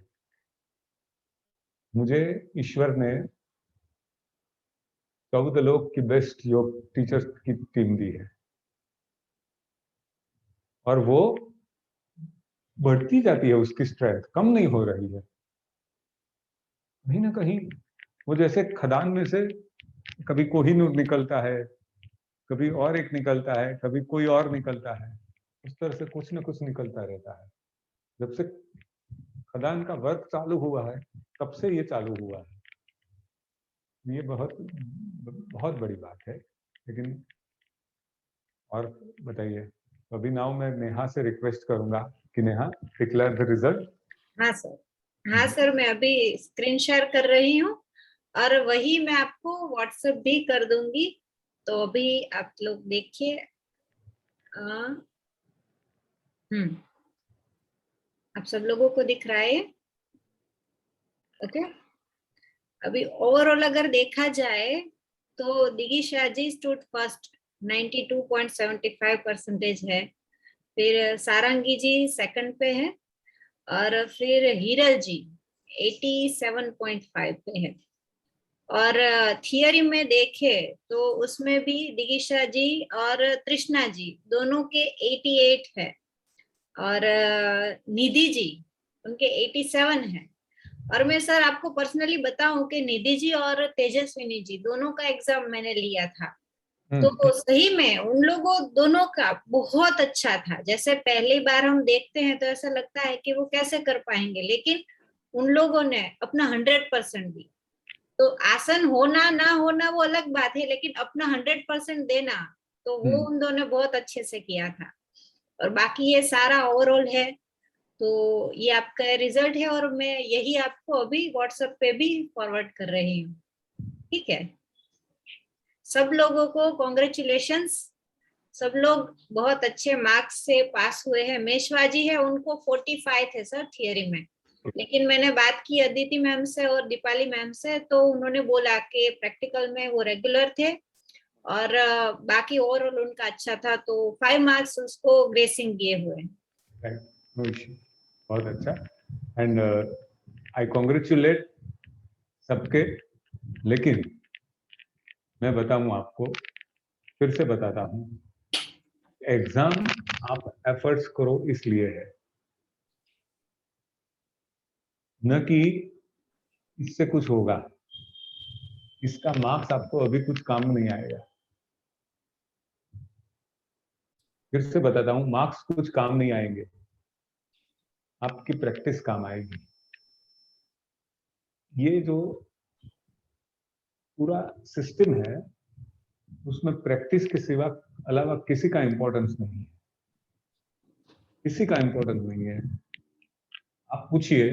मुझे ईश्वर ने 14 लोग की बेस्ट योग टीचर्स की टीम दी है, और वो बढ़ती जाती है, उसकी स्ट्रेंथ कम नहीं हो रही है। कहीं ना कहीं वो जैसे खदान में से कभी कोहिनूर निकलता है, कभी और एक निकलता है, कभी कोई और निकलता है, उस तरह से कुछ ना कुछ निकलता रहता है। जब से खदान का वर्क चालू हुआ है, तब से ये चालू हुआ है। ये बहुत बहुत बड़ी बात है। लेकिन और बताइए, अभी नाउ मैं नेहा से रिक्वेस्ट करूंगा कि नेहा डिक्लेयर द रिजल्ट। हाँ सर, हाँ सर, मैं अभी स्क्रीन शेयर कर रही हूँ और वही मैं आपको व्हाट्सएप भी कर दूंगी। तो अभी आप लोग देखिए। आप सब लोगों को दिख रहा है? ओके। अभी ओवरऑल अगर देखा जाए तो दिगिशा जी स्टूड फर्स्ट, 92.75% है। फिर सारंगी जी सेकंड पे है, और फिर हीरल जी 87.5 पे है। और थियरी में देखे तो उसमें भी दिगिशा जी और तृष्णा जी दोनों के 88 है, और निधि जी उनके 87 है। और मैं सर आपको पर्सनली बताऊं कि निधि जी और तेजस्विनी जी दोनों का एग्जाम मैंने लिया था, तो सही में उन लोगों दोनों का बहुत अच्छा था। जैसे पहली बार हम देखते हैं तो ऐसा लगता है कि वो कैसे कर पाएंगे, लेकिन उन लोगों ने अपना 100% दी। तो आसन होना ना होना वो अलग बात है, लेकिन अपना 100% देना तो वो उन दोनों ने बहुत अच्छे से किया था। और बाकी ये सारा ओवरऑल है, तो ये आपका रिजल्ट है, और मैं यही आपको अभी व्हाट्सएप पे भी फॉरवर्ड कर रही हूँ। ठीक है, सब लोगों को कॉन्ग्रेचुलेशंस, सब लोग बहुत अच्छे मार्क्स से पास हुए हैं। मेशवाजी है उनको 45 है सर थियरी में, लेकिन मैंने बात की अदिति मैम से और दीपाली मैम से, तो उन्होंने बोला कि प्रैक्टिकल में वो रेगुलर थे और बाकी ओवरऑल उनका अच्छा था, तो 5 मार्क्स उसको ग्रेसिंग दिए हुए हैं। बहुत अच्छा, एंड आई कॉन्ग्रेचुलेट सबके। लेकिन मैं बताऊं आपको, फिर से बताता हूं, एग्जाम आप एफर्ट्स करो इसलिए है, न कि इससे कुछ होगा। इसका मार्क्स आपको अभी कुछ काम नहीं आएगा। फिर से बताता हूं, मार्क्स कुछ काम नहीं आएंगे, आपकी प्रैक्टिस काम आएगी। ये जो पूरा सिस्टम है उसमें प्रैक्टिस के सिवा अलावा किसी का इंपॉर्टेंस नहीं है, किसी का इंपॉर्टेंस नहीं है। आप पूछिए,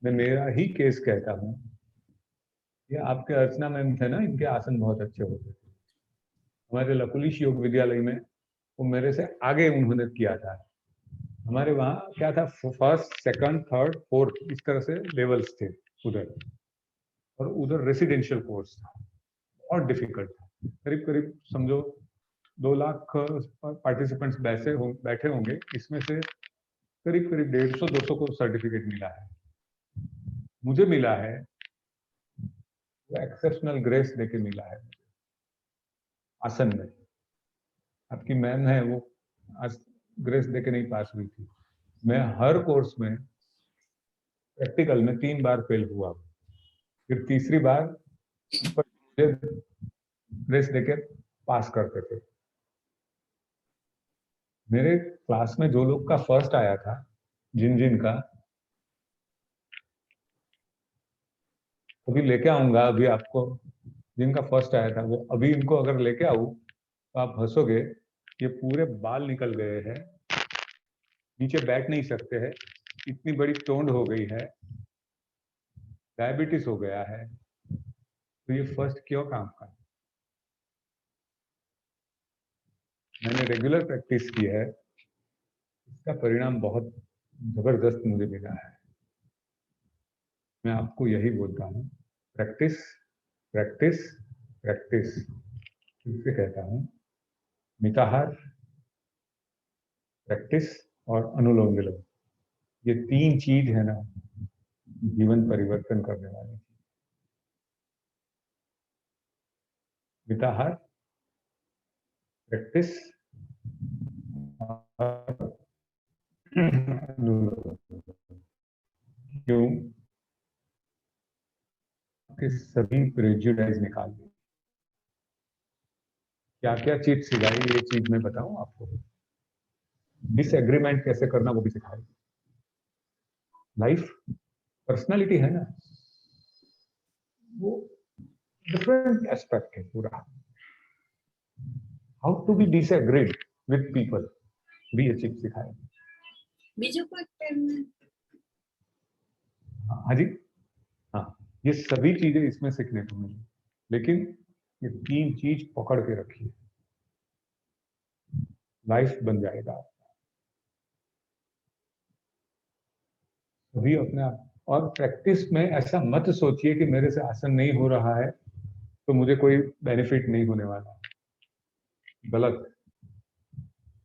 मैं मेरा ही केस कहता हूं, ये आपके अर्चना मैम थे ना, इनके आसन बहुत अच्छे होते थे। हमारे लकुलिश योग विद्यालय में वो मेरे से आगे उन्होंने किया था। हमारे वहाँ क्या था, फर्स्ट सेकंड थर्ड फोर्थ इस तरह से लेवल्स थे उधर, और उधर रेसिडेंशियल कोर्स था, बहुत डिफिकल्ट था। करीब करीब समझो 2 लाख पार्टिसिपेंट्स बैठे होंगे, इसमें से करीब करीब 150-200 को सर्टिफिकेट मिला है। मुझे मिला है वो एक्सेप्शनल ग्रेस देके मिला है आसन में। आपकी मैम है वो ग्रेस देके नहीं पास हुई थी। मैं हर कोर्स में प्रैक्टिकल में 3 बार फेल हुआ, फिर तीसरी बार मुझे ग्रेस देके पास करते थे। मेरे क्लास में जो लोग का फर्स्ट आया था, जिन का अभी लेके आऊंगा, अभी आपको जिनका फर्स्ट आया था वो अभी इनको अगर लेके आऊं तो आप हंसोगे, ये पूरे बाल निकल गए हैं, नीचे बैठ नहीं सकते हैं, इतनी बड़ी टोंड हो गई है, डायबिटीज हो गया है। तो ये फर्स्ट क्यों काम का? मैंने रेगुलर प्रैक्टिस की है, इसका परिणाम बहुत जबरदस्त मुझे मिला है। मैं आपको यही बोलता हूँ, प्रैक्टिस प्रैक्टिस प्रैक्टिस। फिर से कहता हूँ, मिताहार, प्रैक्टिस और अनुलोम विलोम, ये 3 चीज है ना जीवन परिवर्तन करने वाली। मिताहार, प्रैक्टिस, क्यों कि सभी प्रेजुडाइज निकाल दी। क्या क्या चीज सिखाई, ये चीज मैं बताऊं आपको। डिसएग्रीमेंट कैसे करना वो भी सिखाई। लाइफ पर्सनालिटी है ना, वो डिफरेंट एस्पेक्ट है पूरा। How to be disagreed with people भी ये चीज सिखाई। बीजू कोई हाँ जी, हाँ, ये सभी चीजें इसमें सीखने को मिली, लेकिन ये 3 चीज पकड़ के रखिए, लाइफ बन जाएगा। सभी अपने आप। और प्रैक्टिस में ऐसा मत सोचिए कि मेरे से आसन नहीं हो रहा है तो मुझे कोई बेनिफिट नहीं होने वाला। गलत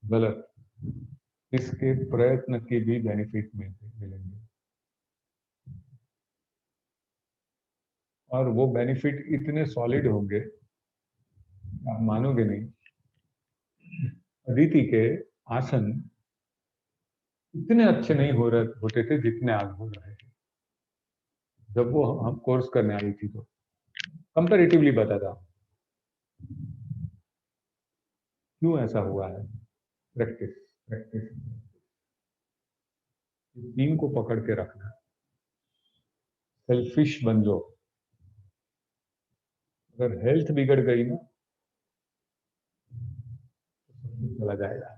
गलत, इसके प्रयत्न के भी बेनिफिट मिलेंगे। और वो बेनिफिट इतने सॉलिड होंगे आप मानोगे नहीं। अदिति के आसन इतने अच्छे नहीं होते थे जितने आज हो रहे हैं। जब वो हम कोर्स करने आई थी तो कंपैरेटिवली बताता हूं क्यों ऐसा हुआ है। प्रैक्टिस प्रैक्टिस, टीम को पकड़ के रखना। सेल्फिश बन जाओ, अगर हेल्थ बिगड़ गई ना तो चला जाएगा।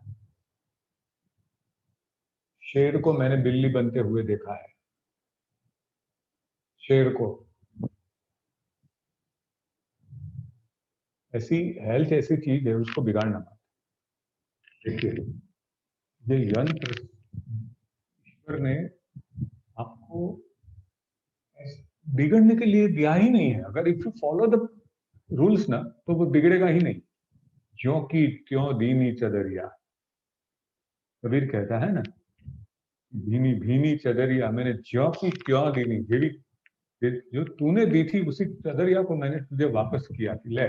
शेर को मैंने बिल्ली बनते हुए देखा है। शेर को ऐसी हेल्थ ऐसी चीज है, उसको बिगाड़ना मत। देखिए ये यंत्र ईश्वर ने आपको बिगड़ने के लिए दिया ही नहीं है। अगर if you follow the rules ना तो वो बिगड़ेगा ही नहीं। ज्यों की त्यों दीनी चदरिया, कबीर कहता है ना, भीनी भीनी चदरिया मैंने ज्यों की त्यों दीनी, जो तूने दी थी उसी चदरिया को मैंने तुझे वापस किया कि ले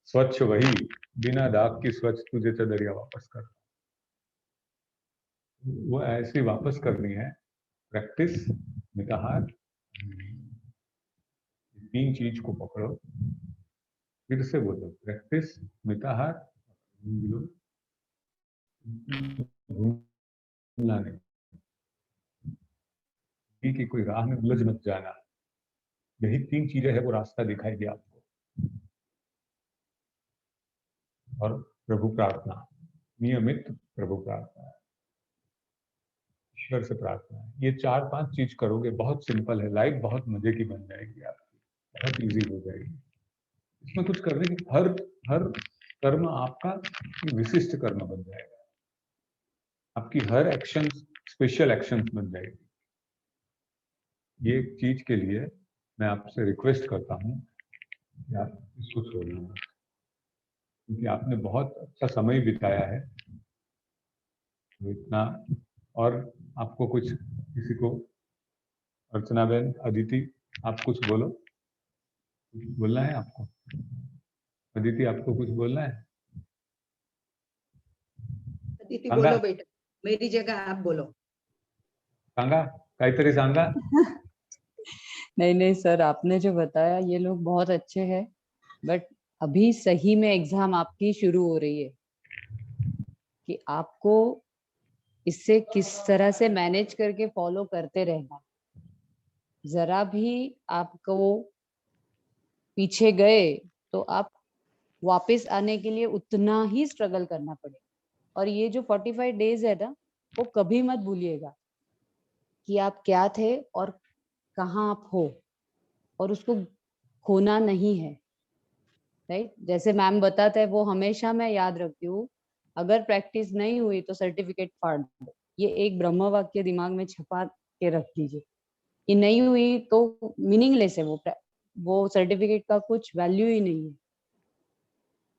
स्वच्छ वही, बिना दाग की स्वच्छ तुझे चदरिया वापस कर। वो ऐसी वापस करनी है। प्रैक्टिस, मिताहार, तीन चीज को पकड़ो। फिर से बोलो, प्रैक्टिस, मिताहार, भूलना नहीं कि कोई राह में उलझ मत जाना। यही तीन चीजें है, वो रास्ता दिखाएगी आपको। और प्रभु प्रार्थना, नियमित प्रभु प्रार्थना, ईश्वर से प्रार्थना, ये 4-5 चीज करोगे, बहुत सिंपल है। लाइफ बहुत मजे की बन जाएगी आपकी, बहुत इजी हो जाएगी। इसमें कुछ करने की, हर कर्म आपका विशिष्ट कर्म बन जाएगा। आपकी हर एक्शन स्पेशल एक्शन बन जाएगी। ये चीज के लिए मैं आपसे रिक्वेस्ट करता हूँ कि आप इसको छोड़ना, क्योंकि आपने बहुत अच्छा समय बिताया है। तो इतना, और आपको कुछ, किसी को, अर्चना बहन, अदिति, आप कुछ बोलो, कुछ बोलना है आपको? अदिति आपको कुछ बोलना है? अदिति बोलो बेटा, मेरी जगह आप बोलो। सांगा, काहीतरी सांगा। नहीं सर, आपने जो बताया ये लोग बहुत अच्छे हैं, बट अभी सही में एग्जाम आपकी शुरू हो रही है कि आपको इससे किस तरह से मैनेज करके फॉलो करते रहना। जरा भी आपको पीछे गए तो आप वापस आने के लिए उतना ही स्ट्रगल करना पड़ेगा। और ये जो 45 डेज है ना, वो कभी मत भूलिएगा कि आप क्या थे और कहाँ आप हो, और उसको खोना नहीं है। राइट, जैसे मैम बताते हैं वो हमेशा मैं याद रखती हूँ, अगर प्रैक्टिस नहीं हुई तो सर्टिफिकेट फाड़ दो। ये एक ब्रह्म वाक्य दिमाग में छपा के रख दीजिए कि नहीं हुई तो मीनिंगलेस है, वो सर्टिफिकेट का कुछ वैल्यू ही नहीं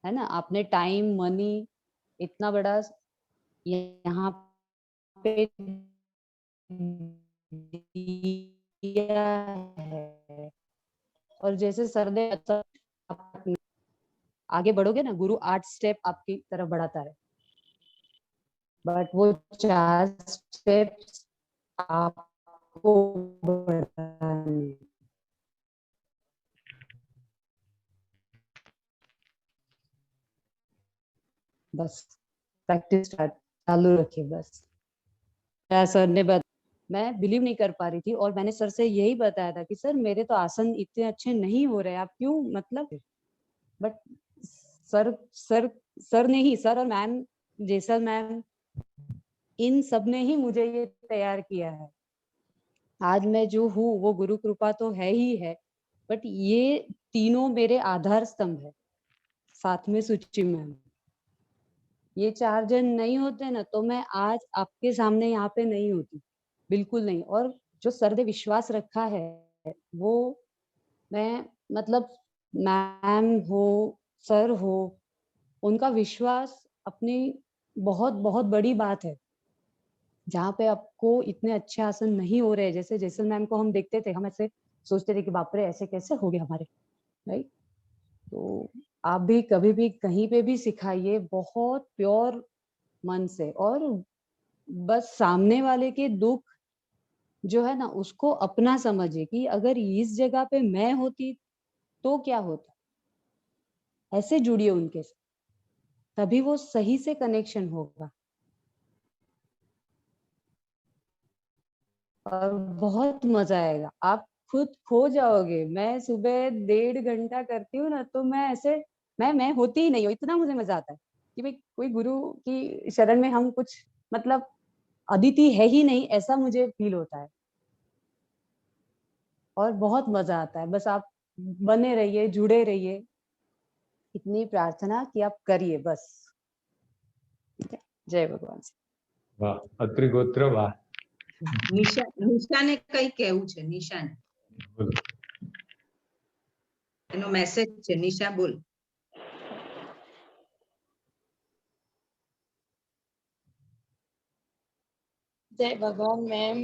है ना। आपने टाइम, मनी इतना बड़ा यहाँ पे दिया है। और जैसे सर ने आगे बढ़ोगे ना, गुरु 8 स्टेप आपकी तरफ बढ़ाता है, बट वो 4 स्टेप्स आपको बढ़ाने। बस प्रैक्टिस चालू रखिए। बस सर ने मैं बिलीव नहीं कर पा रही थी, और मैंने सर से यही बताया था कि सर मेरे तो आसन इतने अच्छे नहीं हो रहे, आप क्यों, मतलब। बट सर ने ही, सर और मैम, जेसल मैम, इन सब ने ही मुझे ये तैयार किया है। आज मैं जो हूँ वो गुरु कृपा तो है ही है, बट ये तीनों मेरे आधार स्तंभ है, साथ में सुचि मैम। ये 4 जन नहीं होते ना तो मैं आज आपके सामने यहाँ पे नहीं होती, बिल्कुल नहीं। और जो सर ने विश्वास रखा है वो, मैं मतलब मैम हो, सर हो, उनका विश्वास अपनी बहुत बहुत बड़ी बात है। जहाँ पे आपको इतने अच्छे आसन नहीं हो रहे, जैसे जैसल मैम को हम देखते थे, हम ऐसे सोचते थे कि बाप रे ऐसे कैसे हो गया हमारे, राइट। तो आप भी कभी भी कहीं पे भी सिखाइए बहुत प्योर मन से, और बस सामने वाले के दुख जो है ना उसको अपना समझिए कि अगर इस जगह पे मैं होती तो क्या होता, ऐसे जुड़िए उनके साथ, तभी वो सही से कनेक्शन होगा और बहुत मजा आएगा, आप खुद खो जाओगे। मैं सुबह 1.5 घंटा करती हूँ ना, तो मैं ऐसे मैं होती ही नहीं हूँ, इतना मुझे मजा आता है कि भाई कोई गुरु की शरण में हम कुछ मतलब अदिति है ही नहीं, ऐसा मुझे फील होता है और बहुत मजा आता है। बस आप बने रहिए, जुड़े रहिए, इतनी प्रार्थना कि आप करिए बस। ठीक है, जय भगवान। वाह, અત્રિ ગોત્ર વાહ। નિશાને કઈ કહેવું છે? નિશાને બોલો। એનો મેસેજ છે, નિશા બોલ। जय भगवान ma'am,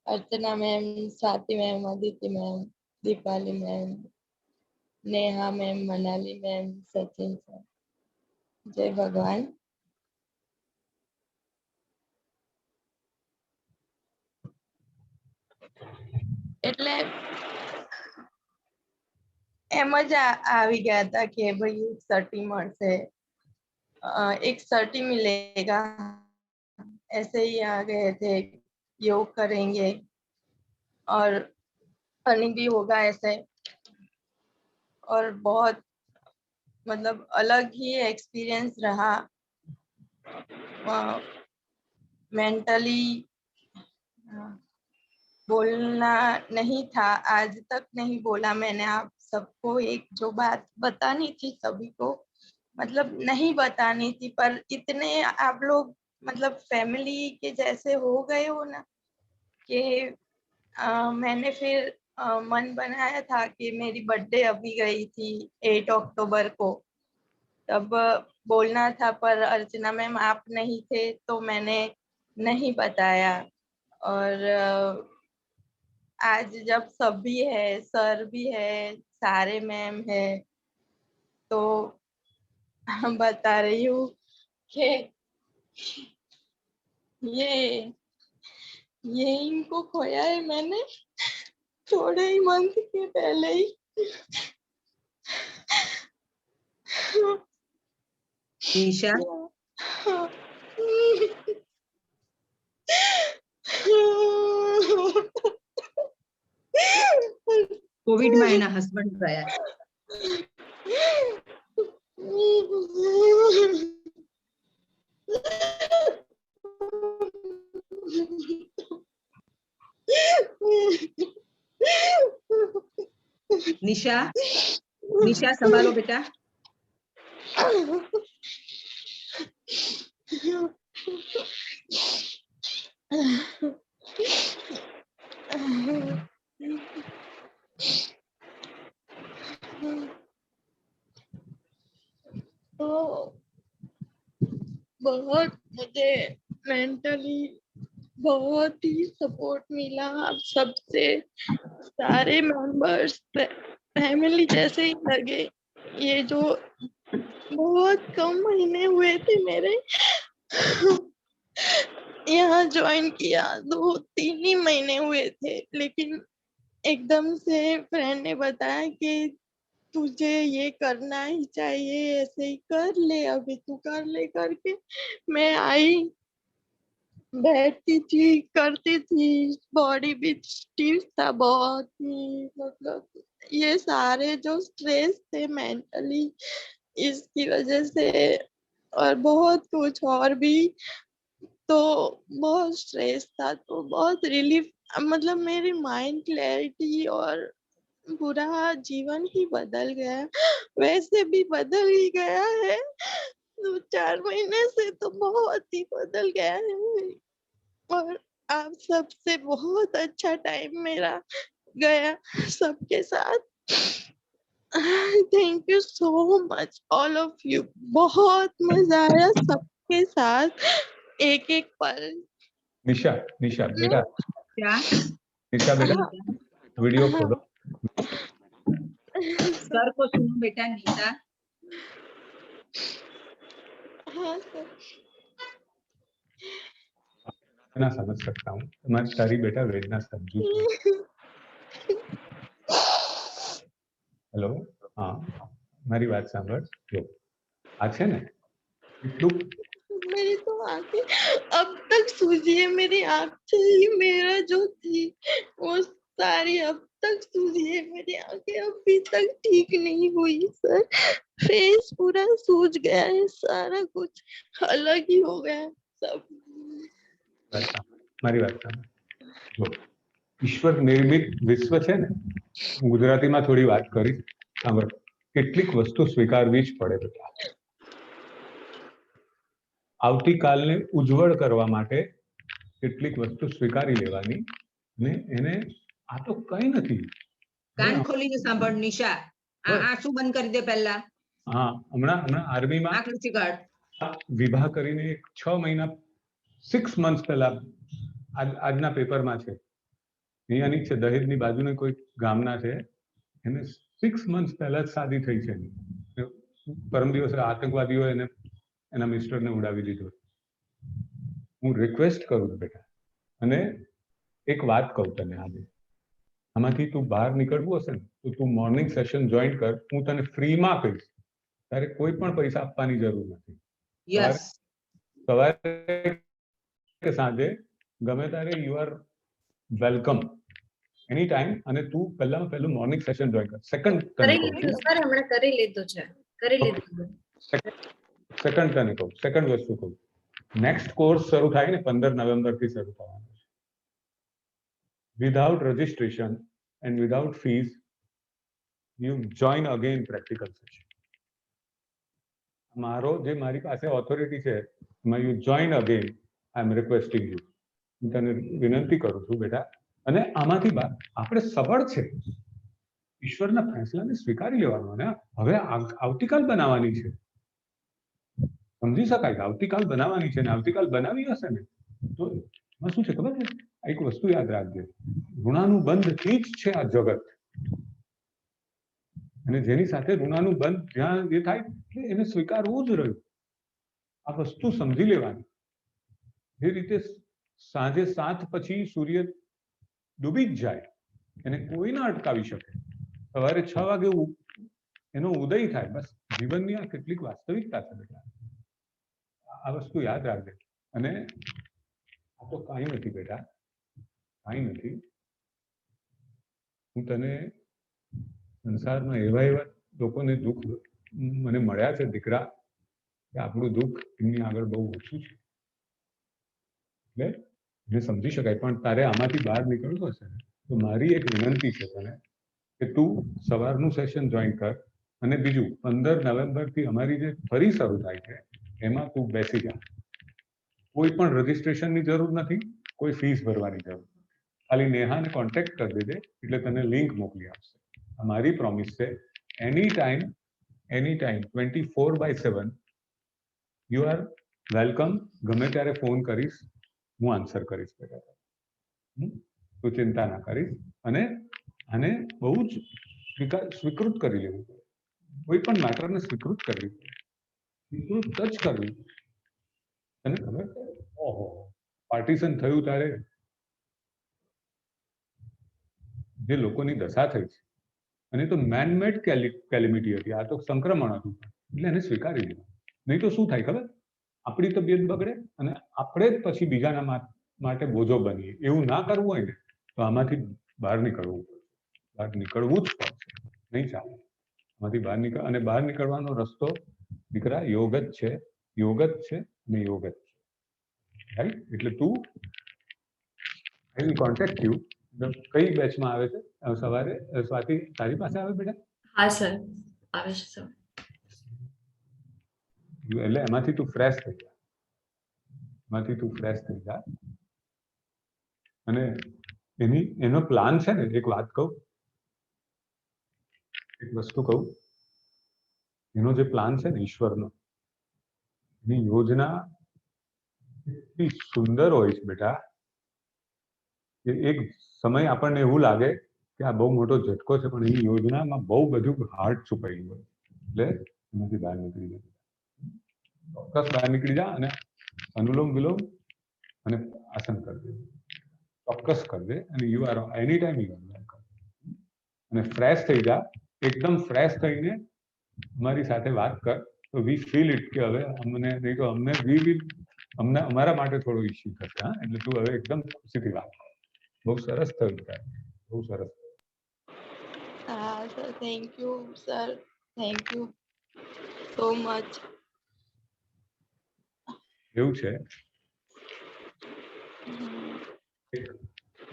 Archana ma'am, Swati ma'am, Aditi ma'am, Deepali ma'am, Neha ma'am, Manali ma'am, Sachin sir, जय भगवान। એટલે એમ જ આવી ગયા હતા કે ભાઈ એક સર્ટી મળશે, एक सर्टी मिलेगा, ऐसे ही आ गए थे। योग करेंगे और अर्निंग भी होगा ऐसे, और बहुत मतलब अलग ही एक्सपीरियंस रहा। मेंटली बोलना नहीं था, आज तक नहीं बोला मैंने आप सबको। एक जो बात बतानी थी सभी को, मतलब नहीं बतानी थी, पर इतने आप लोग मतलब फैमिली के जैसे हो गए हो ना कि मैंने फिर मन बनाया था कि मेरी बर्थडे अभी गई थी 8 अक्टूबर को, तब बोलना था, पर अर्चना मैम आप नहीं थे तो मैंने नहीं बताया। और आज जब सभी है, सर भी है, सारे मैम है, तो बता रही हूँ कि ये इनको खोया है मैंने थोड़े ही मंथ के पहले ही। નિશા કોવિડમાં એના હસબન્ડ ગયા। નિશા નિશા સંભાળો બેટા। तो बहुत मुझे मेंटली बहुत ही सपोर्ट मिला आप सबसे, सारे मेंबर्स फैमिली जैसे ही लगे। ये जो बहुत कम महीने हुए थे मेरे यहाँ ज्वाइन किया, 2-3 ही महीने हुए थे, लेकिन एकदम से फ्रेंड ने बताया कि तुझे ये करना ही चाहिए, ऐसे ही कर ले, अभी तू कर ले करके मैं आई, बैठती थी, करती थी, बॉडी भी स्टिफ था बहुत ही, मतलब ये सारे जो स्ट्रेस थे मेंटली इसकी वजह से, और बहुत कुछ और भी, तो बहुत स्ट्रेस था, तो बहुत रिलीफ, मतलब मेरी माइंड क्लैरिटी और पूरा जीवन ही बदल गया, वैसे भी बदल ही गया है, 2-4 महीने से तो बहुत ही बदल गया है। और आप सबसे बहुत अच्छा टाइम मेरा गया सबके साथ। Thank you so much all of you, बहुत मजा आया सबके साथ एक एक पल। निशा निशा बेटा, क्या निशा बेटा, वीडियो खोलो। सर को सुनो बेटा नीता। हाँ सर। ना समझ सकता हूँ, तुम्हारी सारी बेटा वेदना समझू છું। હેલો, હા મારી વાત સાંભળ। જો આ છે ને એટલું मेरी तो आंखें अब तक सूजी है, मेरी आंखें ही मेरा जो थी वो सारी अब तक सूजी है, मेरी आंखें अभी तक ठीक नहीं हुई सर। फेस पूरा सूज गया है, सारा कुछ अलग ही हो गया है सब। મારી વાત સાંભળ। જો ઈશ્વર નિર્મિત વિશ્વ છે ને, હું ગુજરાતીમાં થોડી વાત કરીશ, સાંભળ। કેટલીક વસ્તુ સ્વીકારવી જ પડે બેટા। આવતીકાલને ઉજ્જવળ કરવા માટે કેટલીક વસ્તુ સ્વીકારી લેવાની ને એને આ તો કંઈ નથી। કાન ખોલીને સાંભળ નિશા, આ શું બંધ કરી દે પહેલા। હા, હમણાં આર્મીમાં આંખ ઊંચી કાઢ। વિવાહ કરીને 6 મહિના 6 months પહેલા આજના પેપરમાં છે, અહીંયાની છે દહેજની બાજુની કોઈ ગામના છે, એને 6 months પહેલા જ શાદી થઈ છે। પરમ દિવસે આતંકવાદીઓ એને એના મિસ્ટરને ઉડાવી દીધો। હું રિક્વેસ્ટ કરું બેટા, અને એક વાત કહું તને, આજે આમાંથી તું બહાર નીકળવું હશે ને તો તું મોર્નિંગ સેશન જોઈન કર, હું તને ફ્રીમાં આપીશ, તારે કોઈ પણ પૈસા આપવાની જરૂર નથી। યસ, સવારે કે સાંજે ગમે ત્યારે you are welcome any time. અને તું પહેલામાં પહેલું મોર્નિંગ સેશન જોઈન કર। સેકન્ડ કરી લીધું સર, હમણાં કરી લીધું છે, કરી લીધું। સેકન્ડ તને કહું, સેકન્ડ વસ્તુ કહું, નેક્સ્ટ કોર્સ શરૂ થાય ને 15 નવેમ્બરથી શરૂ થવાનો છે, without registration and without fees you join again practical session. મારો જે મારી પાસે ઓથોરિટી છે એમાં you join again, I am requesting you, હું તને વિનંતી કરું છું બેટા। અને આમાંથી આપણે સબળ છે, ઈશ્વરના ફેસલાને સ્વીકારી લેવાનો, ને હવે આવતીકાલ બનાવવાની છે, સમજી શકાય કે આવતીકાલ બનાવવાની છે, ને આવતીકાલ બનાવી હશે ને તો એમાં શું છે ખબર છે, એક વસ્તુ યાદ રાખજે, ઋણાનું બંધથી જ છે આ જગત, અને જેની સાથે ઋણાનું બંધ જ્યાં જે થાય એને સ્વીકારવું જ રહ્યું। આ વસ્તુ સમજી લેવાની। જે રીતે સાંજે 7 પછી સૂર્ય ડૂબી જ જાય, એને કોઈ ના અટકાવી શકે, સવારે 6 વાગે એનો ઉદય થાય, બસ જીવનની આ કેટલીક વાસ્તવિકતા છે બેટા, આ વસ્તુ યાદ રાખજે। અને આ તો કાંઈ નથી બેટા, કાંઈ નથી। હું તને સંસારમાં એવા લોકોને દુઃખ મને મળ્યા છે દીકરા, કે આપણું દુઃખ એમની આગળ બહુ ઓછું છે, એટલે એને સમજી શકાય। પણ તારે આમાંથી બહાર નીકળવું હશે ને તો મારી એક વિનંતી છે તને કે તું સવારનું સેશન જોઈન કર, અને બીજું 15 નવેમ્બરથી અમારી જે ફરી શરૂ થાય છે એમાં તું બેસી જા। કોઈ પણ રજિસ્ટ્રેશનની જરૂર નથી, કોઈ ફીસ ભરવાની જરૂર નથી, ખાલી નેહાને કોન્ટેક્ટ કરી દેજે એટલે તને લિંક મોકલી આપશે। મારી પ્રોમિસ છે, એની ટાઈમ 24/7 યુ આર વેલકમ, ગમે ત્યારે ફોન કરીશ, હું આન્સર કરીશ બેટા, તું ચિંતા ના કરીશ। અને આને બહુ જ સ્વીકૃત કરી લેવું પડે, કોઈ પણ મેટરને સ્વીકૃત કરવી પડે, સ્વીકૃત જ કરવી પડે। તને ખબર છે, ઓહો પાર્ટીશન થયું ત્યારે જે લોકોની દશા થઈ છે, અને તો મેનમેડ કેલિમિટી હતી, આ તો સંક્રમણ હતું, એટલે એને સ્વીકારી લીધું। નહીં તો શું થાય ખબર, આપણી તબિયત બગડે અને આપણે જ પછી બીજાના માટે બોજો બનીએ। એવું ના કરવું હોય ને તો આમાંથી બહાર નીકળવું પડશે, બહાર નીકળવું જ પડશે, નહીં ચાલે આમાંથી બહાર નીકળ। અને બહાર નીકળવાનો રસ્તો દીકરા યોગ જ છે, યોગ જ છે ને યોગ જ છે, રાઈટ? એટલે તું આઈ વિલ કોન્ટેક્ટ યુ। કઈ બેચમાં આવે છે સવારે? સ્વાતિ તારી પાસે આવે બેટા? હા સર, આવે છે સર। એટલે એમાંથી તું ફ્રેશ થઈ જા, એમાંથી તું ફ્રેશ થઈ જા। અને એનો પ્લાન છે ને, એક વાત કહું, એક વસ્તુ કહું, એનો જે પ્લાન છે ને ઈશ્વરનો, એની યોજના એટલી સુંદર હોય છે બેટા, કે એક સમય આપણને એવું લાગે કે આ બહુ મોટો ઝટકો છે, પણ એ યોજનામાં બહુ બધું હાર્ડ છુપાયેલું હોય, એટલે એમાંથી બહાર નીકળી જાય. ચોક્કસ બહાર નીકળી જા અને અનુલોમ વિલોમ અને આસન કરજે, ચોક્કસ કરજે. અને you are any time you are અને ફ્રેશ થઈ જા. એકદમ ફ્રેશ થઈને અમારી સાથે વાત કર, તો વી ફીલ ઇટ કે હવે અમને નહીં તો અમને અમને અમારા માટે થોડો ઇશ્યુ થશે. હા, એટલે તું હવે એકદમ ખુશીથી વાત કર. બહુ સરસ થયું, બહુ સરસ. હા sir, thank you sir, thank you so much. એવું છે,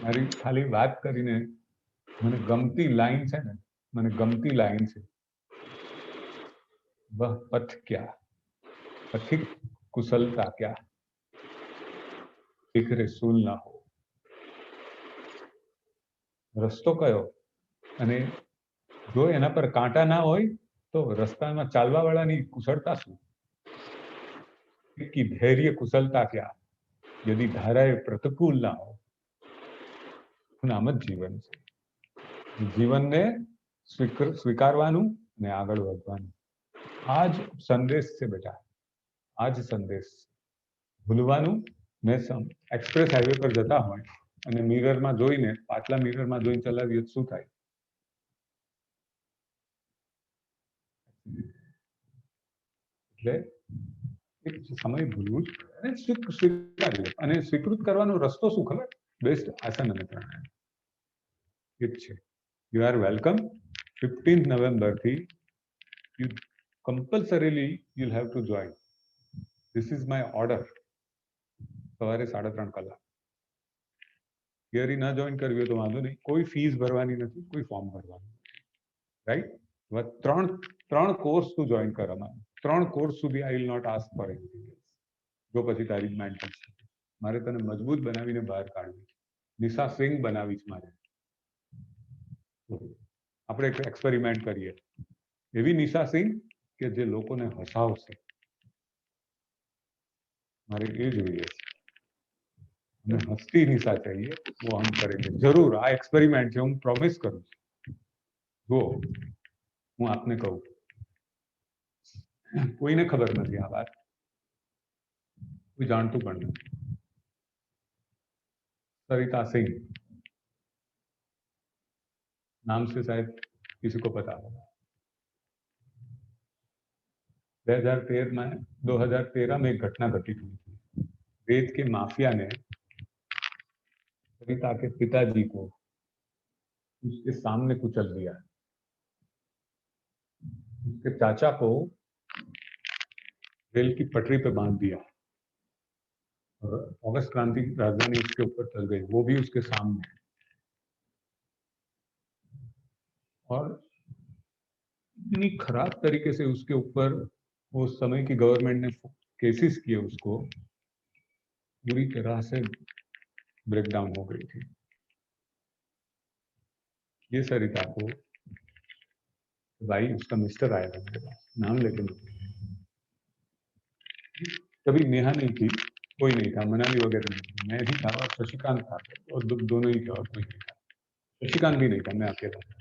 મારી ખાલી વાત કરીને મને ગમતી લાઈન છે ને, મને ગમતી લાઈન છે, વહ પથ ક્યા પથિક કુશલતા ક્યા દીકરે સૂલ ના હો. રસ્તો કયો, અને જો એના પર કાંટા ના હોય તો રસ્તામાં ચાલવા વાળાની કુશળતા શું? की धैर्य कुशलता क्या यदि धाराएं प्रतिकूल ना हो. નામ જ જીવન છે. જીવનને સ્વીકારવાનું અને આગળ વધવાનું. આ જ સંદેશ છે બેટા, આ જ સંદેશ. ભૂલવાનું ને એક્સપ્રેસ હાઈવે પર જતા હોય અને મિરરમાં જોઈને, પાછલા મિરરમાં જોઈને ચલાવીએ શું થાય? એટલે સમય ભૂલવું અને સ્વીકાર્યું. અને સ્વીકૃત કરવાનો રસ્તો શું ખબર? બેસ્ટ આસન અને પ્રાણાયામ. એ જ છે. You are welcome. 15 નવેમ્બરથી you compulsorily you'll have to join. This is my order. સવારે 3:30 કલાક. થિયરી ના જોઈન કરવી હોય તો વાંધો નહીં, કોઈ ફીસ ભરવાની નથી, કોઈ ફોર્મ ભરવાનું, રાઈટ? ત્રણ કોર્સ તું જોઈન કર. અમારે 3 કોર્સ સુધી I will not ask for anything else. જો પછી તારી માઇન્ડ થશે, મારે તને મજબૂત બનાવીને બહાર કાઢવી, નિશા સિંહ બનાવી છે મારે. આપણે એક એક્સપેરિમેન્ટ કરીએ, એવી નિશા સિંહ કે જે લોકોને હસાવશે. મારે એ જોઈએ છે. हमें हंसती निशा चाहिए, वो हम करेंगे जरूर. आ एक्सपेरिमेंट છે, હું પ્રોમિસ કરું છું. જો હું આપને કહું, કોઈને ખબર નથી આ વાત, કોઈ જાણતું પણ નથી. सरिता सिंह नाम से शायद किसी को पता होगा. 2013 में एक घटना घटित हुई थी. रेत के माफिया ने सरिता के पिताजी को उसके सामने कुचल दिया. उसके चाचा को रेल की पटरी पे बांध दिया और अगस्त क्रांति की राजधानी उसके ऊपर चल गई, वो भी उसके सामने. और इतनी खराब तरीके से उसके ऊपर उस समय की गवर्नमेंट ने केसेस किए, उसको पूरी तरह से ब्रेकडाउन हो गई थी. ये सरिता को भाई, उसका मिस्टर आया था मेरे पास, नाम लेके कभी नेहा नहीं थी, कोई नहीं था, मनाली वगैरह नहीं थी, मैं भी था और शशिकांत था, और दोनों ही थे और कोई नहीं था. शशिकांत भी नहीं था, मैं अकेला था.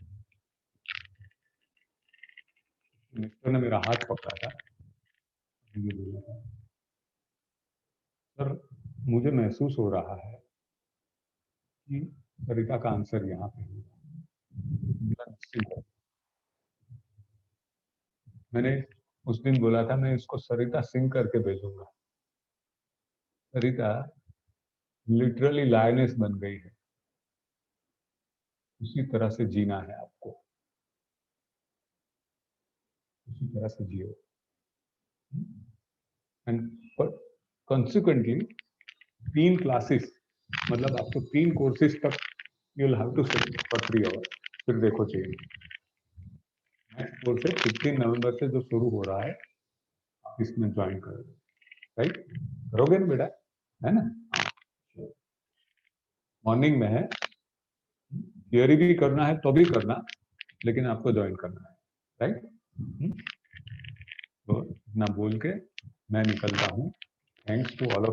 मिस्टर ने मेरा हाथ पकड़ा था, बोला था, सर मुझे महसूस हो रहा है कि सरिता का आंसर यहाँ पे होगा. मैंने उस दिन बोला था, मैं इसको सरिता सिंह करके भेजूंगा. सरिता लिटरली लायनेस बन गई है. उसी तरह से जीना है आपको, उसी तरह से जियो. एंड कॉन्सिक्वेंटली 3 क्लासेस, मतलब आपको 3 कोर्सेज तक you will have to sit for 3 hours. फिर देखो चेंज. नेक्स्ट कोर्स 15 नवंबर से जो शुरू हो रहा है, आप इसमें ज्वाइन करो. राइट? करोगे ना बेटा, है ना? मॉर्निंग में है, थियरी भी करना है तो भी करना, लेकिन आपको ज्वाइन करना है. राइट? तो ना बोल के मैं निकलता हूँ. Thanks to all of